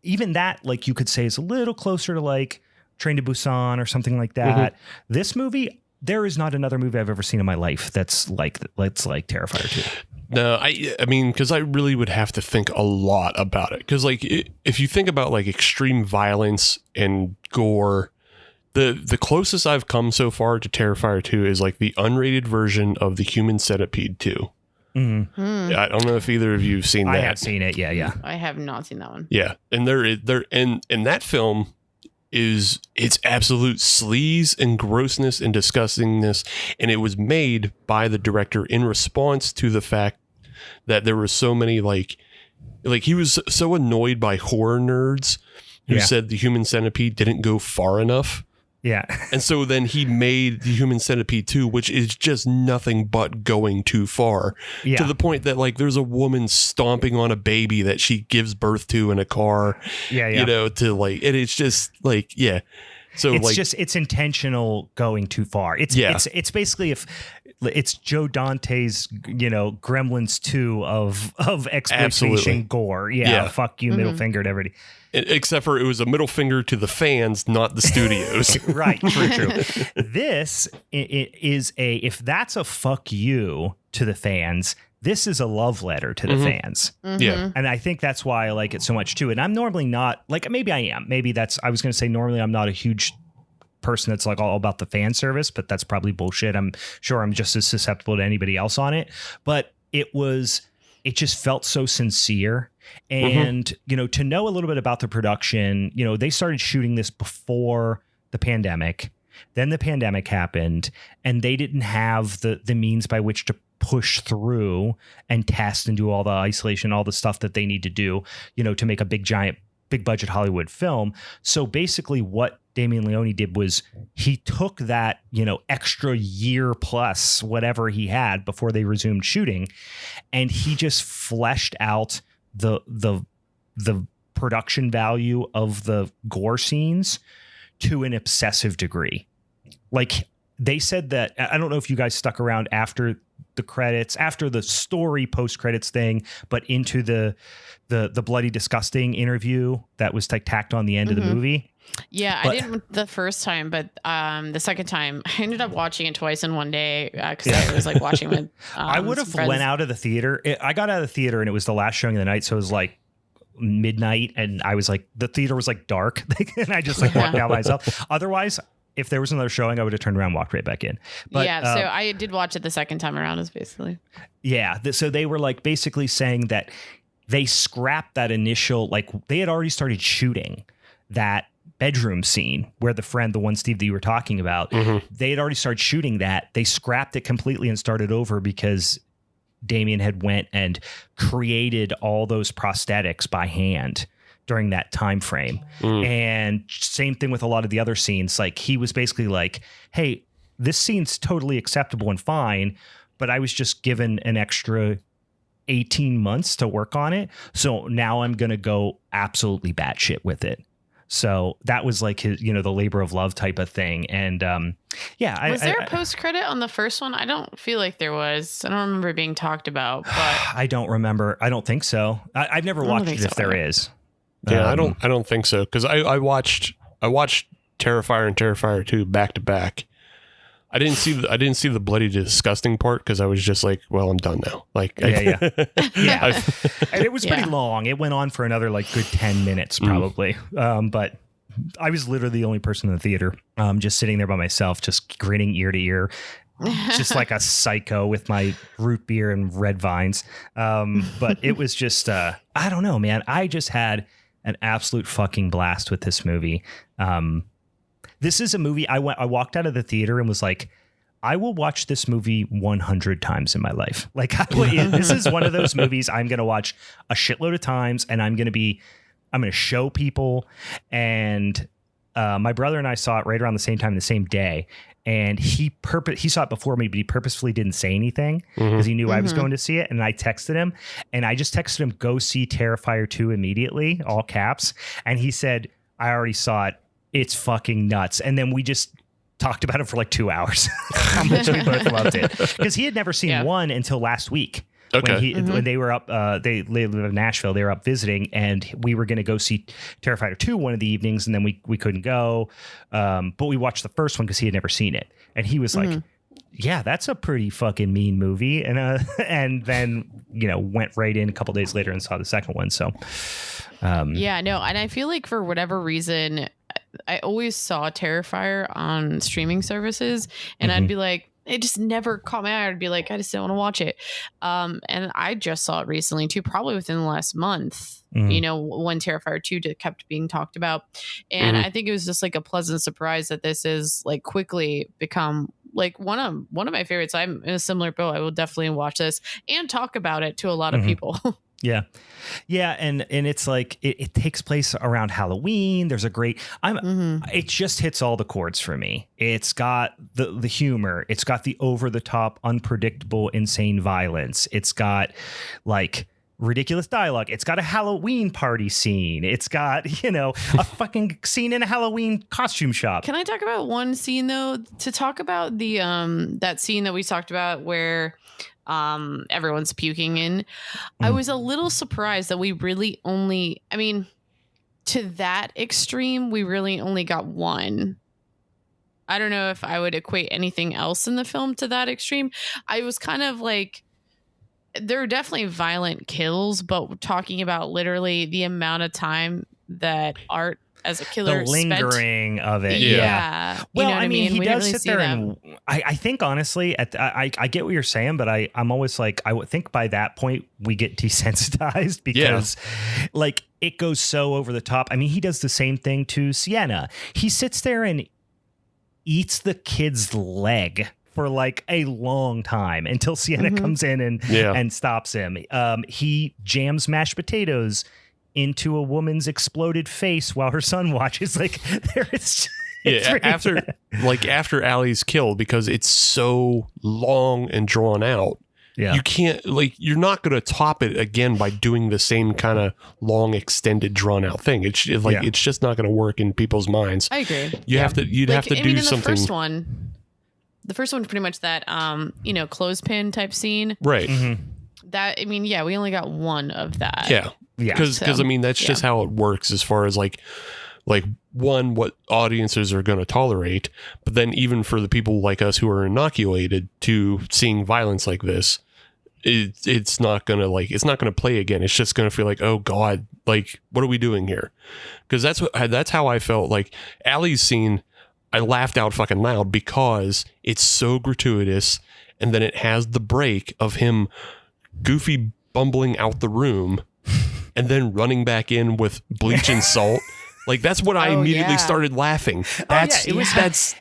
even that, like you could say, is a little closer to like Train to Busan or something like that. This movie, there is not another movie I've ever seen in my life that's like Terrifier 2. No, I mean, because I really would have to think a lot about it. Because like if you think about like extreme violence and gore, the closest I've come so far to Terrifier 2 is like the unrated version of the Human Centipede 2. I don't know if either of you have seen that. I have seen it. Yeah. I have not seen that one. Yeah, and and that film it's absolute sleaze and grossness and disgustingness, and it was made by the director in response to the fact that there were so many like he was so annoyed by horror nerds who said the Human Centipede didn't go far enough. Yeah. And so then he made the Human Centipede 2, which is just nothing but going too far. To the point that like there's a woman stomping on a baby that she gives birth to in a car. To like, and it's just like, So it's intentional going too far. It's basically it's Joe Dante's, Gremlins 2 of exploitation gore. Fuck you, middle finger to everybody. Except for it was a middle finger to the fans, not the studios. Right, true. This is if that's a fuck you to the fans, this is a love letter to the fans. Yeah. And I think that's why I like it so much too. And I'm normally not, like, maybe I am. Maybe I was going to say normally I'm not a huge person that's like all about the fan service, but that's probably bullshit. I'm sure I'm just as susceptible to anybody else on it, but it just felt so sincere. And, to know a little bit about the production, they started shooting this before the pandemic. Then the pandemic happened, and they didn't have the means by which to push through and test and do all the isolation, all the stuff that they need to do, to make a big budget Hollywood film. So basically what Damien Leone did was he took that, extra year plus whatever he had before they resumed shooting, and he just fleshed out the production value of the gore scenes to an obsessive degree. Like they said that, I don't know if you guys stuck around after the credits, after the story post-credits thing, but into the bloody disgusting interview that was like tacked on the end of the movie. Yeah, I didn't the first time, but the second time I ended up watching it twice in one day because I was like watching with I would have went out of the theater. I got out of the theater and it was the last showing of the night, so it was like midnight, and I was like, the theater was like dark, and I just like walked out myself. Otherwise, if there was another showing, I would have turned around and walked right back in. But, so I did watch it the second time around, is basically. Yeah. So they were like basically saying that they scrapped that initial, like they had already started shooting that bedroom scene where the one Steve that you were talking about, they had already started shooting that. They scrapped it completely and started over because Damien had went and created all those prosthetics by hand during that time frame. And same thing with a lot of the other scenes. Like he was basically like, hey, this scene's totally acceptable and fine, but I was just given an extra 18 months to work on it. So now I'm going to go absolutely batshit with it. So that was like his, the labor of love type of thing. And was there a post credit on the first one? I don't feel like there was. I don't remember it being talked about, but I don't remember. I don't think so. I've never watched it if there is. Yeah, I don't think so, because I watched Terrifier and Terrifier 2 back to back. I didn't see the bloody disgusting part because I was just like, well, I'm done now. Like, yeah. And it was pretty long. It went on for another like good 10 minutes probably. But I was literally the only person in the theater, just sitting there by myself, just grinning ear to ear, just like a psycho with my root beer and red vines. But it was just, I don't know, man. I just had an absolute fucking blast with this movie. This is a movie I walked out of the theater and was like, I will watch this movie 100 times in my life. Like this is one of those movies I'm going to watch a shitload of times, and I'm going to show people. And my brother and I saw it right around the same time, the same day. And he saw it before me, but he purposefully didn't say anything because he knew I was going to see it. And I texted him, and I just texted him, go see Terrifier 2 immediately, all caps. And he said, I already saw it. It's fucking nuts. And then we just talked about it for like 2 hours. How much we both loved it. Because he had never seen one until last week. Okay. When they were up, they live in Nashville, they were up visiting, and we were going to go see Terrifier 2 one of the evenings, and then we couldn't go. But we watched the first one because he had never seen it. And he was like, yeah, that's a pretty fucking mean movie. And then, went right in a couple days later and saw the second one. So, and I feel like for whatever reason, I always saw Terrifier on streaming services, and I'd be like, it just never caught my eye. I'd be like, I just didn't want to watch it. And I just saw it recently too, probably within the last month, when Terrifier 2 kept being talked about. And I think it was just like a pleasant surprise that this is like quickly become like one of my favorites. I'm in a similar boat. I will definitely watch this and talk about it to a lot of people. Yeah. And it's like, it takes place around Halloween. There's a great, it just hits all the chords for me. It's got the humor. It's got the over the top, unpredictable, insane violence. It's got like ridiculous dialogue. It's got a Halloween party scene. It's got, a fucking scene in a Halloween costume shop. Can I talk about one scene though? To talk about the, that scene that we talked about where, everyone's puking in. I was a little surprised that we really only, to that extreme, we really only got one. I don't know if I would equate anything else in the film to that extreme. I was kind of like, there are definitely violent kills, but talking about literally the amount of time that Art as a killer. The lingering of it. Yeah. Well, You know what I mean, he We does didn't really sit see there that. and I think honestly, I get what you're saying, but I'm always like, I would think by that point we get desensitized because like it goes so over the top. I mean, he does the same thing to Sienna. He sits there and eats the kid's leg for like a long time until Sienna comes in and stops him. He jams mashed potatoes into a woman's exploded face while her son watches. Like there is after Allie's killed, because it's so long and drawn out. Yeah. You can't, like, you're not going to top it again by doing the same kind of long, extended, drawn out thing. It's just not going to work in people's minds. I agree. You'd have to do something. The first one, pretty much that, clothespin type scene. Right. Mm-hmm. That, I mean, we only got one of that. Yeah. Because I mean, that's just how it works as far as like one, what audiences are going to tolerate, but then even for the people like us who are inoculated to seeing violence like this, it's not going to play again. It's just going to feel like, oh God, like, what are we doing here? Because that's how I felt. Like Allie's scene, I laughed out fucking loud because it's so gratuitous. And then it has the break of him goofy bumbling out the room and then running back in with bleach and salt. Like, that's what I immediately started laughing. That's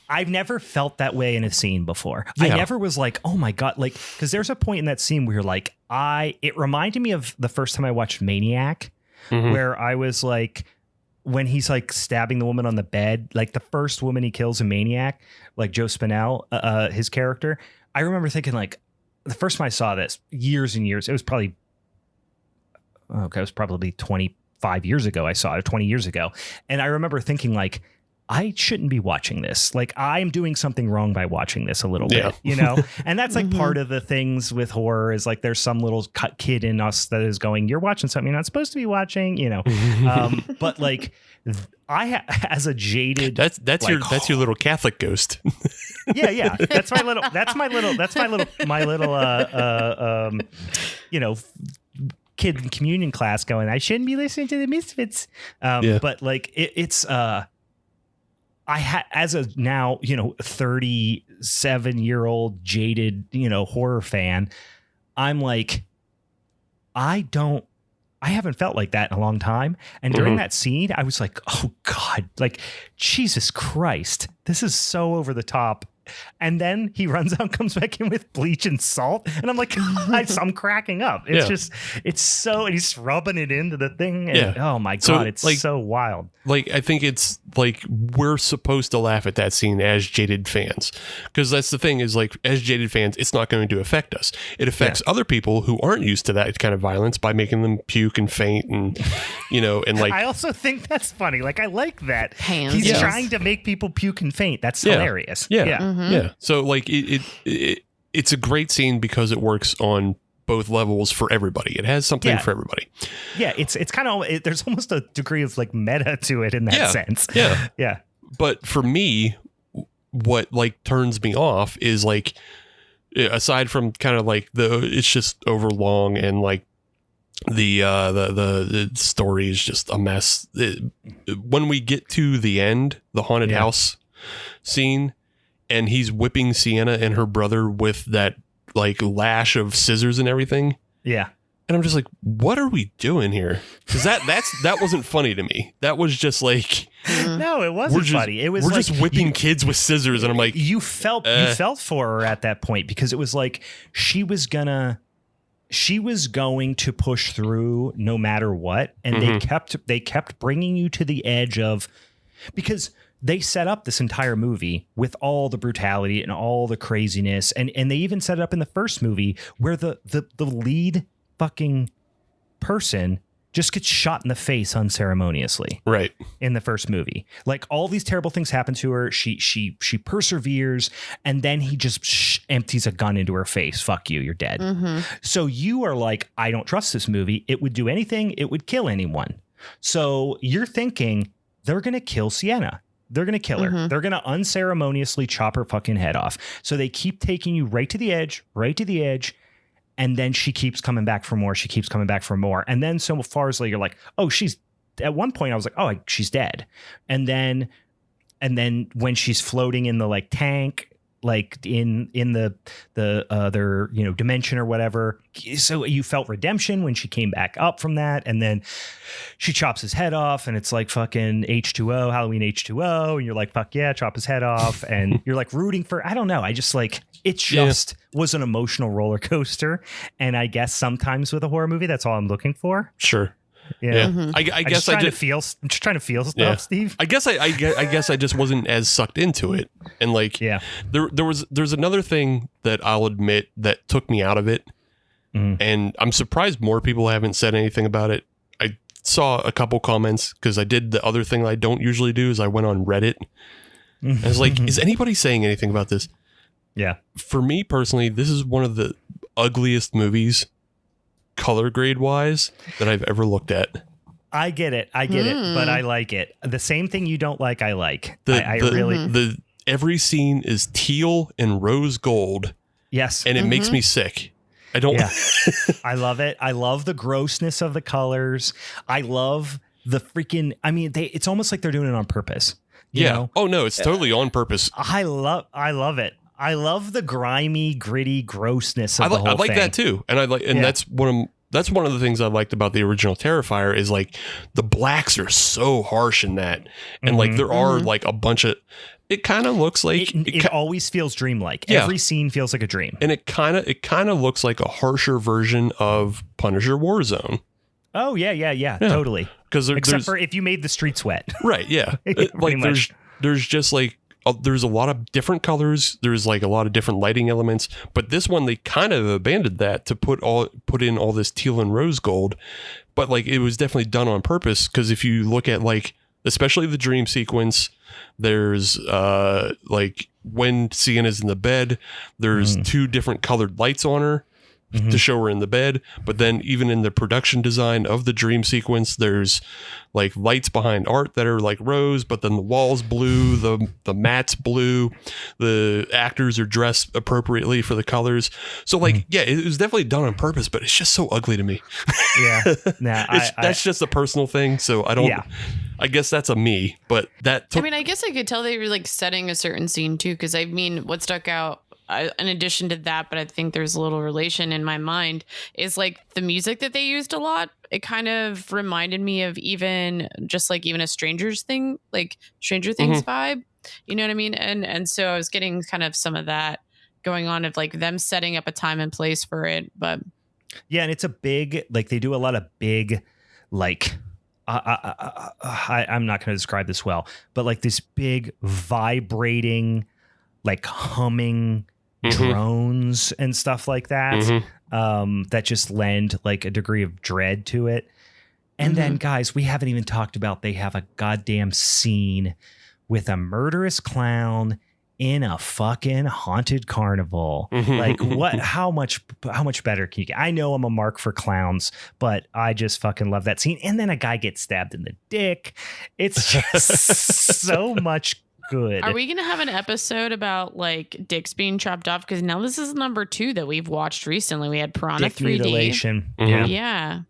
I've never felt that way in a scene before. I never was like, oh my God, like, because there's a point in that scene where you're like, it reminded me of the first time I watched Maniac, where I was like, when he's like stabbing the woman on the bed, like the first woman he kills in Maniac, like Joe Spinell, his character. I remember thinking, like, the first time I saw this years and years, it was probably 25 years ago. I saw it 20 years ago. And I remember thinking, like, I shouldn't be watching this. Like, I'm doing something wrong by watching this a little bit, you know? And that's like part of the things with horror is like, there's some little kid in us that is going, you're watching something you're not supposed to be watching, you know? But like as a jaded, that's like, your little Catholic ghost. Yeah. That's my little, kid in communion class going, I shouldn't be listening to the Misfits. But like it's as a now, 37-year-old jaded, horror fan, I'm like, I haven't felt like that in a long time. And during that scene, I was like, oh God, like, Jesus Christ, this is so over the top. And then he runs out and comes back in with bleach and salt. And I'm like, I'm cracking up. It's it's so, and he's rubbing it into the thing. And, oh my God, it's like, so wild. Like, I think it's like, we're supposed to laugh at that scene as jaded fans. Because that's the thing is, like, as jaded fans, it's not going to affect us. It affects other people who aren't used to that kind of violence by making them puke and faint and, and like. I also think that's funny. Like, I like that. Hands. He's trying to make people puke and faint. That's hilarious. Yeah. So like it's a great scene because it works on both levels for everybody. It has something for everybody. Yeah. It's kind of, there's almost a degree of like meta to it in that sense. Yeah. Yeah. But for me, what like turns me off is like, aside from kind of like it's just overlong and like the story is just a mess. When we get to the end, the haunted house scene, and he's whipping Sienna and her brother with that like lash of scissors and everything. Yeah. And I'm just like, what are we doing here? Because that wasn't funny to me. That was just like, no, it wasn't funny. It was we're like, just whipping kids with scissors, and I'm like, you felt for her at that point because it was like she was going to push through no matter what, and they kept bringing you to the edge of, because they set up this entire movie with all the brutality and all the craziness. And they even set it up in the first movie where the lead fucking person just gets shot in the face unceremoniously. Right. In the first movie. Like, all these terrible things happen to her. She perseveres, and then he just empties a gun into her face. Fuck you, you're dead. So you are like, I don't trust this movie. It would do anything. It would kill anyone. So you're thinking they're going to kill Sienna. They're going to kill her. They're going to unceremoniously chop her fucking head off. So they keep taking you right to the edge. And then she keeps coming back for more. And then so far as like, you're like, oh, she's at one point I was like, oh, she's dead. And then when she's floating in the like tank, like in the other, you know, dimension or whatever. So you felt redemption when she came back up from that. And then she chops his head off and it's like fucking H2O, Halloween H2O. And you're like, fuck yeah, chop his head off. And you're like rooting for, I don't know. I just like, it just was an emotional roller coaster. And I guess sometimes with a horror movie, that's all I'm looking for. Sure. Yeah. Mm-hmm. I guess I'm just trying to feel stuff, Steve. I guess I just wasn't as sucked into it. And like, there's another thing that I'll admit that took me out of it. And I'm surprised more people haven't said anything about it. I saw a couple comments because I did the other thing that I don't usually do is I went on Reddit. And I was like, is anybody saying anything about this? Yeah. For me personally, this is one of the ugliest movies color grade wise that I've ever looked at. I get it, but I like it. The same thing you don't like, I like. Every scene is teal and rose gold. Yes. And it makes me sick. I don't. Yeah. I love it. I love the grossness of the colors. I love the freaking, I mean, it's almost like they're doing it on purpose. You know? Oh no, it's totally on purpose. I love it. I love the grimy, gritty grossness of the whole thing. I like that too. And that's one of the things I liked about the original Terrifier is like the blacks are so harsh in that. And like there are like a bunch of, it kind of looks like it always feels dreamlike. Yeah. Every scene feels like a dream. And it kind of looks like a harsher version of Punisher Warzone. Oh yeah, totally. Except for if you made the streets wet. Right, yeah. Like there's just like there's a lot of different colors. There's like a lot of different lighting elements, but this one they kind of abandoned that to put in all this teal and rose gold. But like it was definitely done on purpose because if you look at like especially the dream sequence, there's like when Sienna's in the bed, there's two different colored lights on her to show her in the bed. But then even in the production design of the dream sequence, there's like lights behind art that are like rose, but then the walls blue, the mats blue, the actors are dressed appropriately for the colors. So like, yeah, it was definitely done on purpose, but it's just so ugly to me. Yeah. That's just a personal thing. So I don't, I guess that's a me, but I mean, I guess I could tell they were like setting a certain scene too. Cause I mean, what stuck out, in addition to that, but I think there's a little relation in my mind, is like the music that they used a lot. It kind of reminded me of even a Stranger Things vibe. You know what I mean? And so I was getting kind of some of that going on of like them setting up a time and place for it. But yeah, and it's a big, like they do a lot of big, like I'm not going to describe this well, but like this big vibrating, like humming drones and stuff like that, that just lend like a degree of dread to it. And then guys, we haven't even talked about, they have a goddamn scene with a murderous clown in a fucking haunted carnival. Like what, how much better can you get? I know I'm a mark for clowns, but I just fucking love that scene. And then a guy gets stabbed in the dick. It's just so much good. Are we going to have an episode about like dicks being chopped off? Because now this is number 2 that we've watched recently. We had Piranha Dick 3D. Mutilation. Yeah.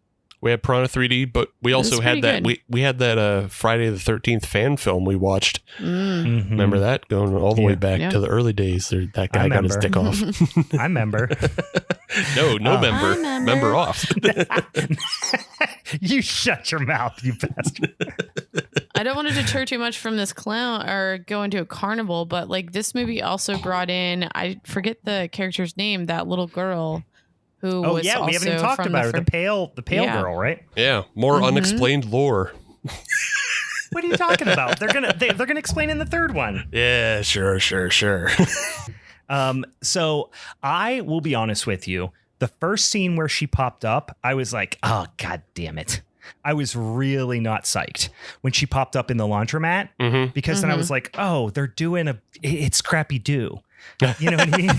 We had Piranha 3D, but we also had that. We had that Friday the 13th fan film we watched. Remember that? Going all the way back to the early days. That guy got his dick off. I remember. No member. Member off. You shut your mouth, you bastard. I don't want to deter too much from this clown or go into a carnival, but like this movie also brought in, I forget the character's name, that little girl. Who was also we haven't even talked about her. The pale girl, right? Yeah, more unexplained lore. What are you talking about? They're gonna explain in the third one. Yeah, sure. So I will be honest with you. The first scene where she popped up, I was like, oh god damn it. I was really not psyched when she popped up in the laundromat because then I was like, oh, they're doing it's Scrappy Doo. You know what I mean?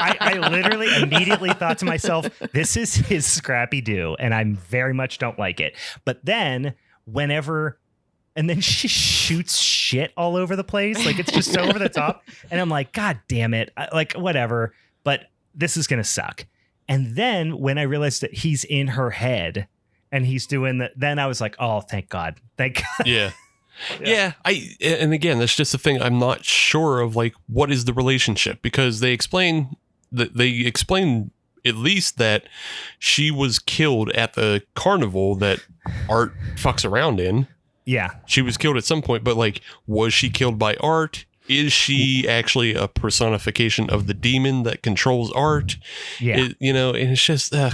I literally immediately thought to myself, this is his Scrappy Doo, and I very much don't like it. But then and then she shoots shit all over the place. Like it's just so over the top. And I'm like, God damn it. Like whatever, but this is going to suck. And then when I realized that he's in her head and he's doing that. Then I was like, oh, thank God. Yeah. Yeah. And again, that's just the thing. I'm not sure of like, what is the relationship, because they explain at least that she was killed at the carnival that Art fucks around in. Yeah. She was killed at some point, but like, was she killed by Art? Is she actually a personification of the demon that controls Art? Yeah. And it's just, I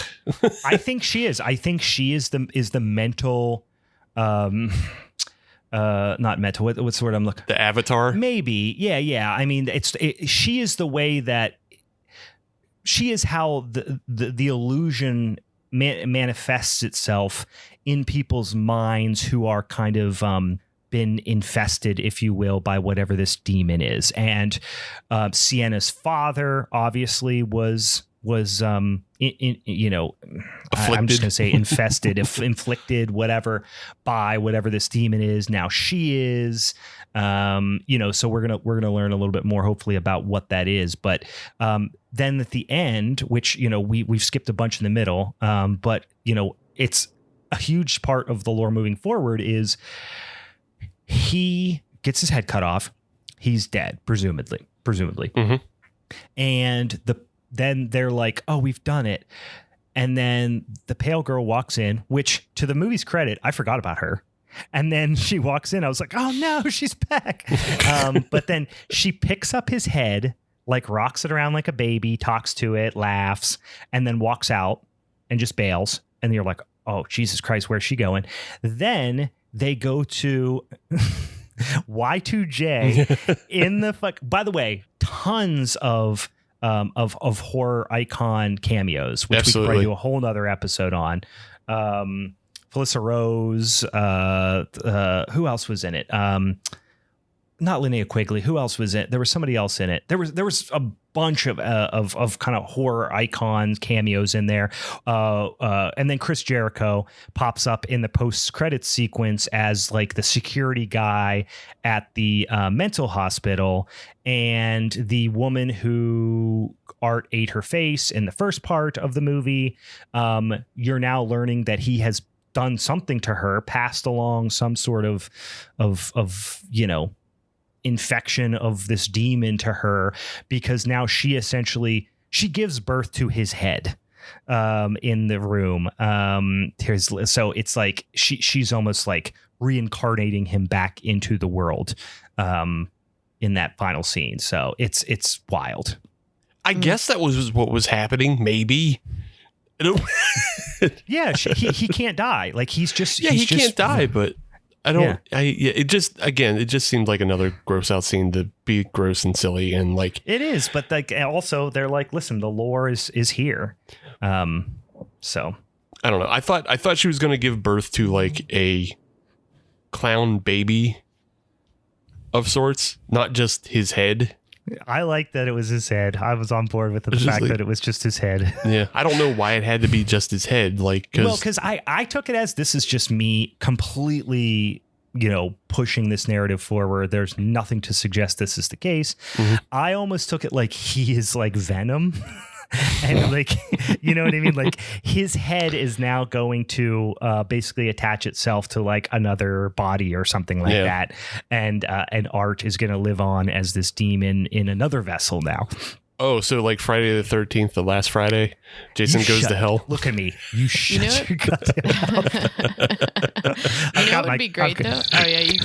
think she is. I think she is the mental, not mental. What's the word I'm looking? The avatar? Maybe. Yeah. I mean, she is the way that she is how the illusion manifests itself in people's minds who are kind of been infested, if you will, by whatever this demon is. And Sienna's father obviously was I'm just gonna say infested, inflicted, whatever, by whatever this demon is. Now she is, so we're gonna learn a little bit more, hopefully, about what that is. But then at the end, which we've skipped a bunch in the middle, but it's a huge part of the lore moving forward is he gets his head cut off. He's dead, presumably. Mm-hmm. And then they're like, oh, we've done it. And then the pale girl walks in, which, to the movie's credit, I forgot about her. And then she walks in. I was like, oh no, she's back. But then she picks up his head, like rocks it around like a baby, talks to it, laughs, and then walks out and just bails. And you're like, oh, Jesus Christ, where's she going? Then they go to Y2J in the fuck. By the way, tons of horror icon cameos, which we could probably do a whole nother episode on. Felissa Rose, who else was in it? Not Linnea Quigley. Who else was in it? There was somebody else in it. There was a bunch of kind of horror icons cameos in there. And then Chris Jericho pops up in the post-credits sequence as like the security guy at the mental hospital, and the woman who Art ate her face in the first part of the movie. You're now learning that he has done something to her, passed along some sort of infection of this demon to her, because now she gives birth to his head in the room. So it's like she's almost like reincarnating him back into the world in that final scene. So it's wild. I guess that was what was happening. Maybe. Yeah, he can't die. Like he can't die, but I don't. Yeah. It just seemed like another gross out scene to be gross and silly, and like it is. But like also they're like, listen, the lore is here. So I don't know. I thought she was going to give birth to like a clown baby of sorts, not just his head. I like that it was his head. I was on board with the fact that it was just his head. Yeah. I don't know why it had to be just his head. Because I took it as this is just me completely, pushing this narrative forward. There's nothing to suggest this is the case. Mm-hmm. I almost took it like he is like Venom. And like, you know what I mean? Like his head is now going to basically attach itself to like another body or something like that. And Art is going to live on as this demon in another vessel now. Oh, so like Friday the 13th, the last Friday, Jason goes to hell. Look at me. You shut your goddamn mouth. What would be great though? Oh yeah, you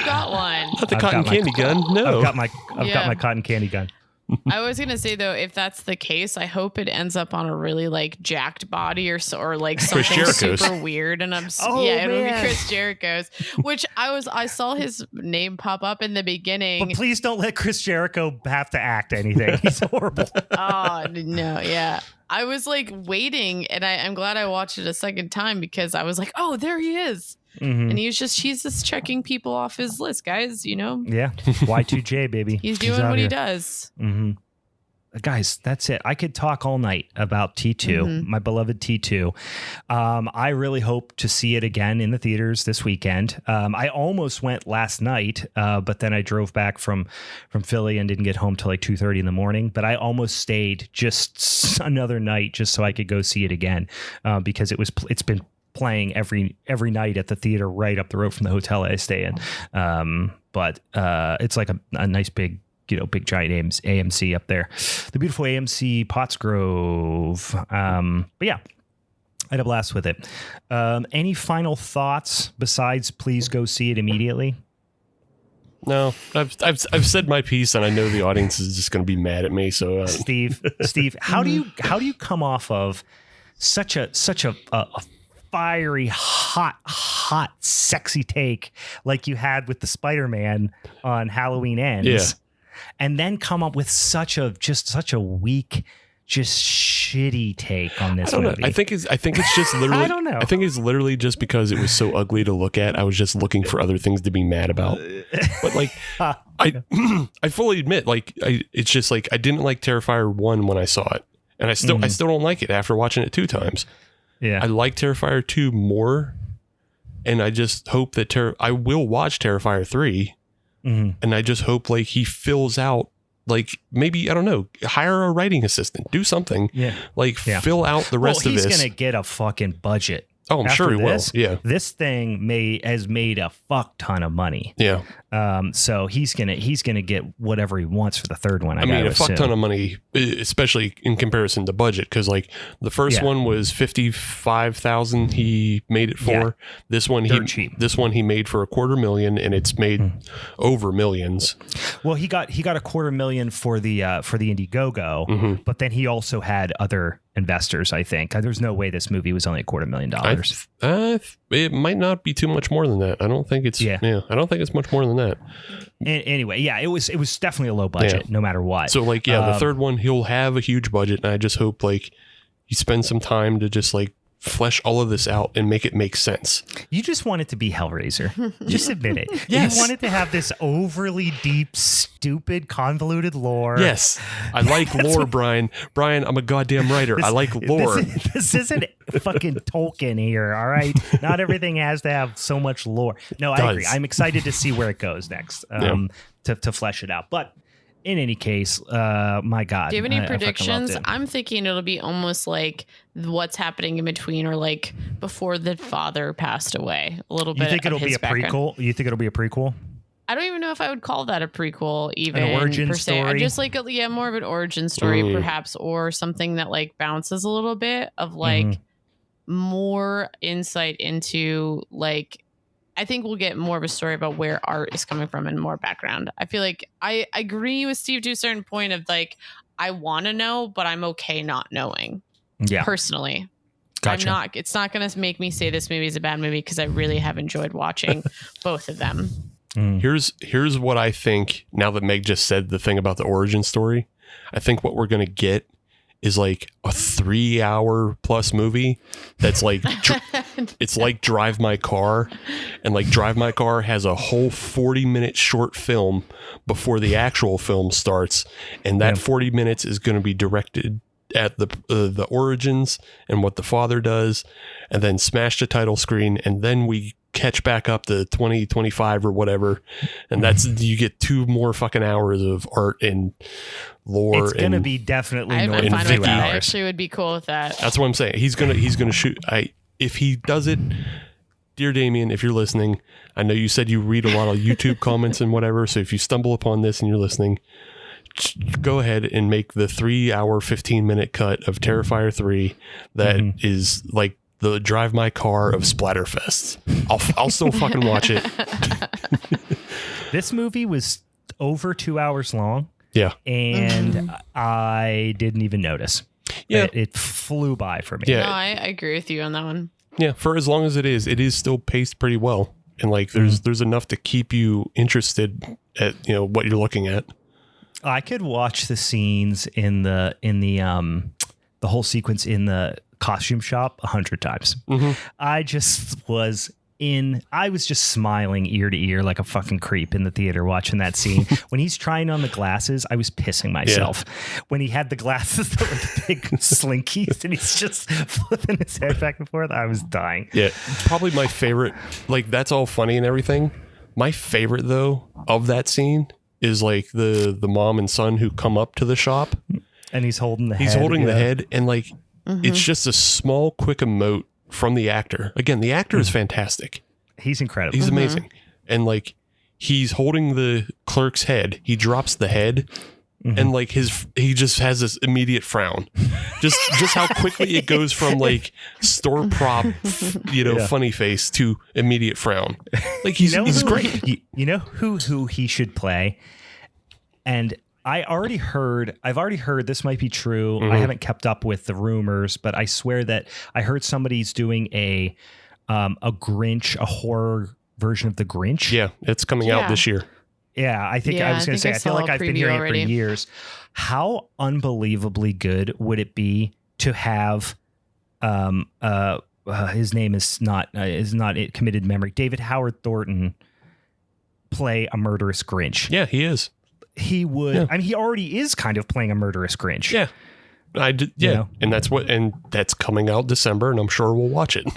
got one. Not the cotton candy gun. No. I've got my cotton candy gun. I was gonna say though, if that's the case, I hope it ends up on a really like jacked body or like something super weird. And it would be Chris Jericho's. Which I saw his name pop up in the beginning. But please don't let Chris Jericho have to act anything. He's horrible. Oh no, yeah. I was like waiting, and I'm glad I watched it a second time, because I was like, oh, there he is. Mm-hmm. And he's just checking people off his list, guys, Yeah. Y2J, baby. He's doing what he does. Mm-hmm. Guys, that's it. I could talk all night about T2, my beloved T2. I really hope to see it again in the theaters this weekend. I almost went last night, but then I drove back from Philly and didn't get home till like 2:30 in the morning. But I almost stayed just another night just so I could go see it again, because it's been playing every night at the theater right up the road from the hotel I stay in. But it's like a nice big, big giant AMC up there. The beautiful AMC Pottsgrove. But yeah, I had a blast with it. Any final thoughts besides please go see it immediately? No, I've said my piece, and I know the audience is just going to be mad at me. So, Steve, how do you come off of such a fiery, hot, sexy take like you had with the Spider-Man on Halloween Ends, and then come up with such a weak, just shitty take on this movie? I think it's just literally. I don't know. I think it's literally just because it was so ugly to look at. I was just looking for other things to be mad about. But like, I fully admit, like, it's just like I didn't like Terrifier 1 when I saw it, and I still don't like it after watching it 2 times. Yeah, I like Terrifier 2 more, and I just hope that I will watch Terrifier 3, and I just hope like he fills out. Like, maybe, I don't know, hire a writing assistant, do something. Yeah. Like, fill out the rest of this. He's going to get a fucking budget. Oh, I'm sure he will. Yeah. This thing has made a fuck ton of money. Yeah. So he's gonna get whatever he wants for the third one. I mean, a fuck ton of money, especially in comparison to budget, because like the first one was $55,000. He made it for. Yeah. This one he made for $250,000, and it's made over millions. Well, he got $250,000 for the Indiegogo, but then he also had other investors. I think there's no way this movie was only $250,000. It might not be too much more than that. I don't think it's. I don't think it's much more than that. Anyway, it was definitely a low budget, no matter what. So like, the third one, he'll have a huge budget, and I just hope like he spends some time to just like flesh all of this out and make it make sense. You just want it to be Hellraiser. Just admit it. Yes. You want it to have this overly deep, stupid, convoluted lore. Yes. I like lore, Brian. Brian, I'm a goddamn writer. I like lore. This isn't fucking Tolkien here, all right? Not everything has to have so much lore. No, I agree. I'm excited to see where it goes next, to flesh it out. But in any case, my God. Do you have any predictions? I'm thinking it'll be almost like what's happening in between, or like before the father passed away. A little bit. You think it'll be a prequel? You think it'll be a prequel? I don't even know if I would call that a prequel, even an origin per se. story. I just like more of an origin story, perhaps, or something that like bounces a little bit of like more insight into like. I think we'll get more of a story about where art is coming from and more background. I feel like I agree with Steve to a certain point of like, I want to know, but I'm okay not knowing. Yeah. Personally. Gotcha. It's not going to make me say this movie is a bad movie because I really have enjoyed watching both of them. Here's what I think now that Meg just said the thing about the origin story. I think what we're going to get is like a 3-hour plus movie that's like it's like Drive My Car, and like Drive My Car has a whole 40-minute short film before the actual film starts, and that 40 minutes is going to be directed at the origins and what the father does, and then smash the title screen, and then we catch back up to 2025 or whatever, and that's you get 2 more fucking hours of art and lore. It's gonna be definitely north of 2 hours. I hours. actually would be cool with that. That's what I'm saying. He's gonna shoot. If he does it, dear Damien, if you're listening, I know you said you read a lot of YouTube comments and whatever. So if you stumble upon this and you're listening, go ahead and make the 3-hour 15-minute cut of Terrifier 3 that is like the Drive My Car of Splatterfest. I'll still fucking watch it. This movie was over 2 hours long. Yeah. And I didn't even notice. Yeah. It flew by for me. Yeah. No, I agree with you on that one. Yeah. For as long as it is still paced pretty well. And like there's enough to keep you interested at what you're looking at. I could watch the scenes in the whole sequence in the costume shop 100 times. I was just smiling ear to ear like a fucking creep in the theater watching that scene. When he's trying on the glasses, I was pissing myself. When he had the glasses that were the big slinkies and he's just flipping his head back and forth, I was dying. Yeah, probably my favorite. Like, that's all funny and everything. My favorite though of that scene is like the mom and son who come up to the shop, and he's holding the head. He's holding the head, and like it's just a small, quick emote from the actor. Again, the actor is fantastic. He's incredible. He's amazing. And like, he's holding the clerk's head. He drops the head. And like he just has this immediate frown, just how quickly it goes from like store prop, funny face to immediate frown. Like he's great. You know who he should play, and I've already heard this might be true. I haven't kept up with the rumors, but I swear that I heard somebody's doing a Grinch, a horror version of the Grinch. Yeah, it's coming out this year. Yeah, I think I was going to say, I feel like I've been hearing it for years. How unbelievably good would it be to have, his name is not it committed memory, David Howard Thornton play a murderous Grinch? Yeah, he is. He would. Yeah. I mean, he already is kind of playing a murderous Grinch. Yeah, I did. Yeah, and that's coming out December, and I'm sure we'll watch it.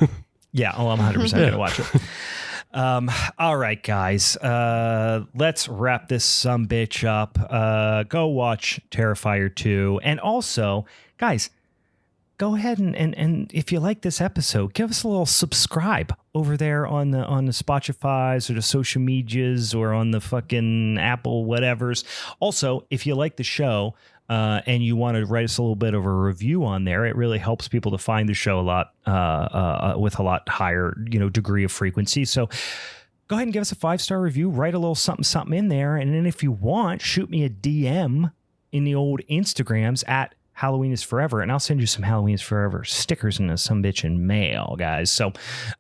Yeah, I'm 100% going to watch it. All right, guys, let's wrap this sumbitch up. Go watch Terrifier 2. And also, guys, go ahead and if you like this episode, give us a little subscribe over there on the Spotify's or the social medias or on the fucking Apple whatevers. Also, if you like the show, and you want to write us a little bit of a review on there, it really helps people to find the show a lot with a lot higher degree of frequency. So go ahead and give us a 5-star review, write a little something in there, and then if you want, shoot me a DM in the old Instagrams at Halloween is Forever, and I'll send you some Halloween is Forever stickers in some bitchin' mail, guys. So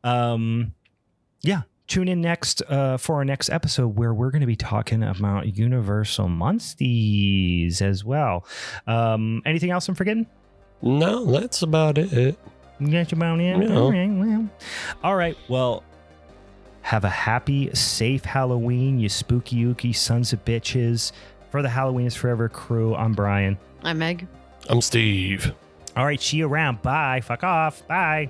yeah. Tune in next for our next episode where we're going to be talking about Universal Monsters as well. Anything else I'm forgetting? No, that's about it. That's about it? No. All right. Well, have a happy, safe Halloween, you spooky, ooky sons of bitches. For the Halloween is Forever crew, I'm Brian. I'm Meg. I'm Steve. All right. See you around. Bye. Fuck off. Bye.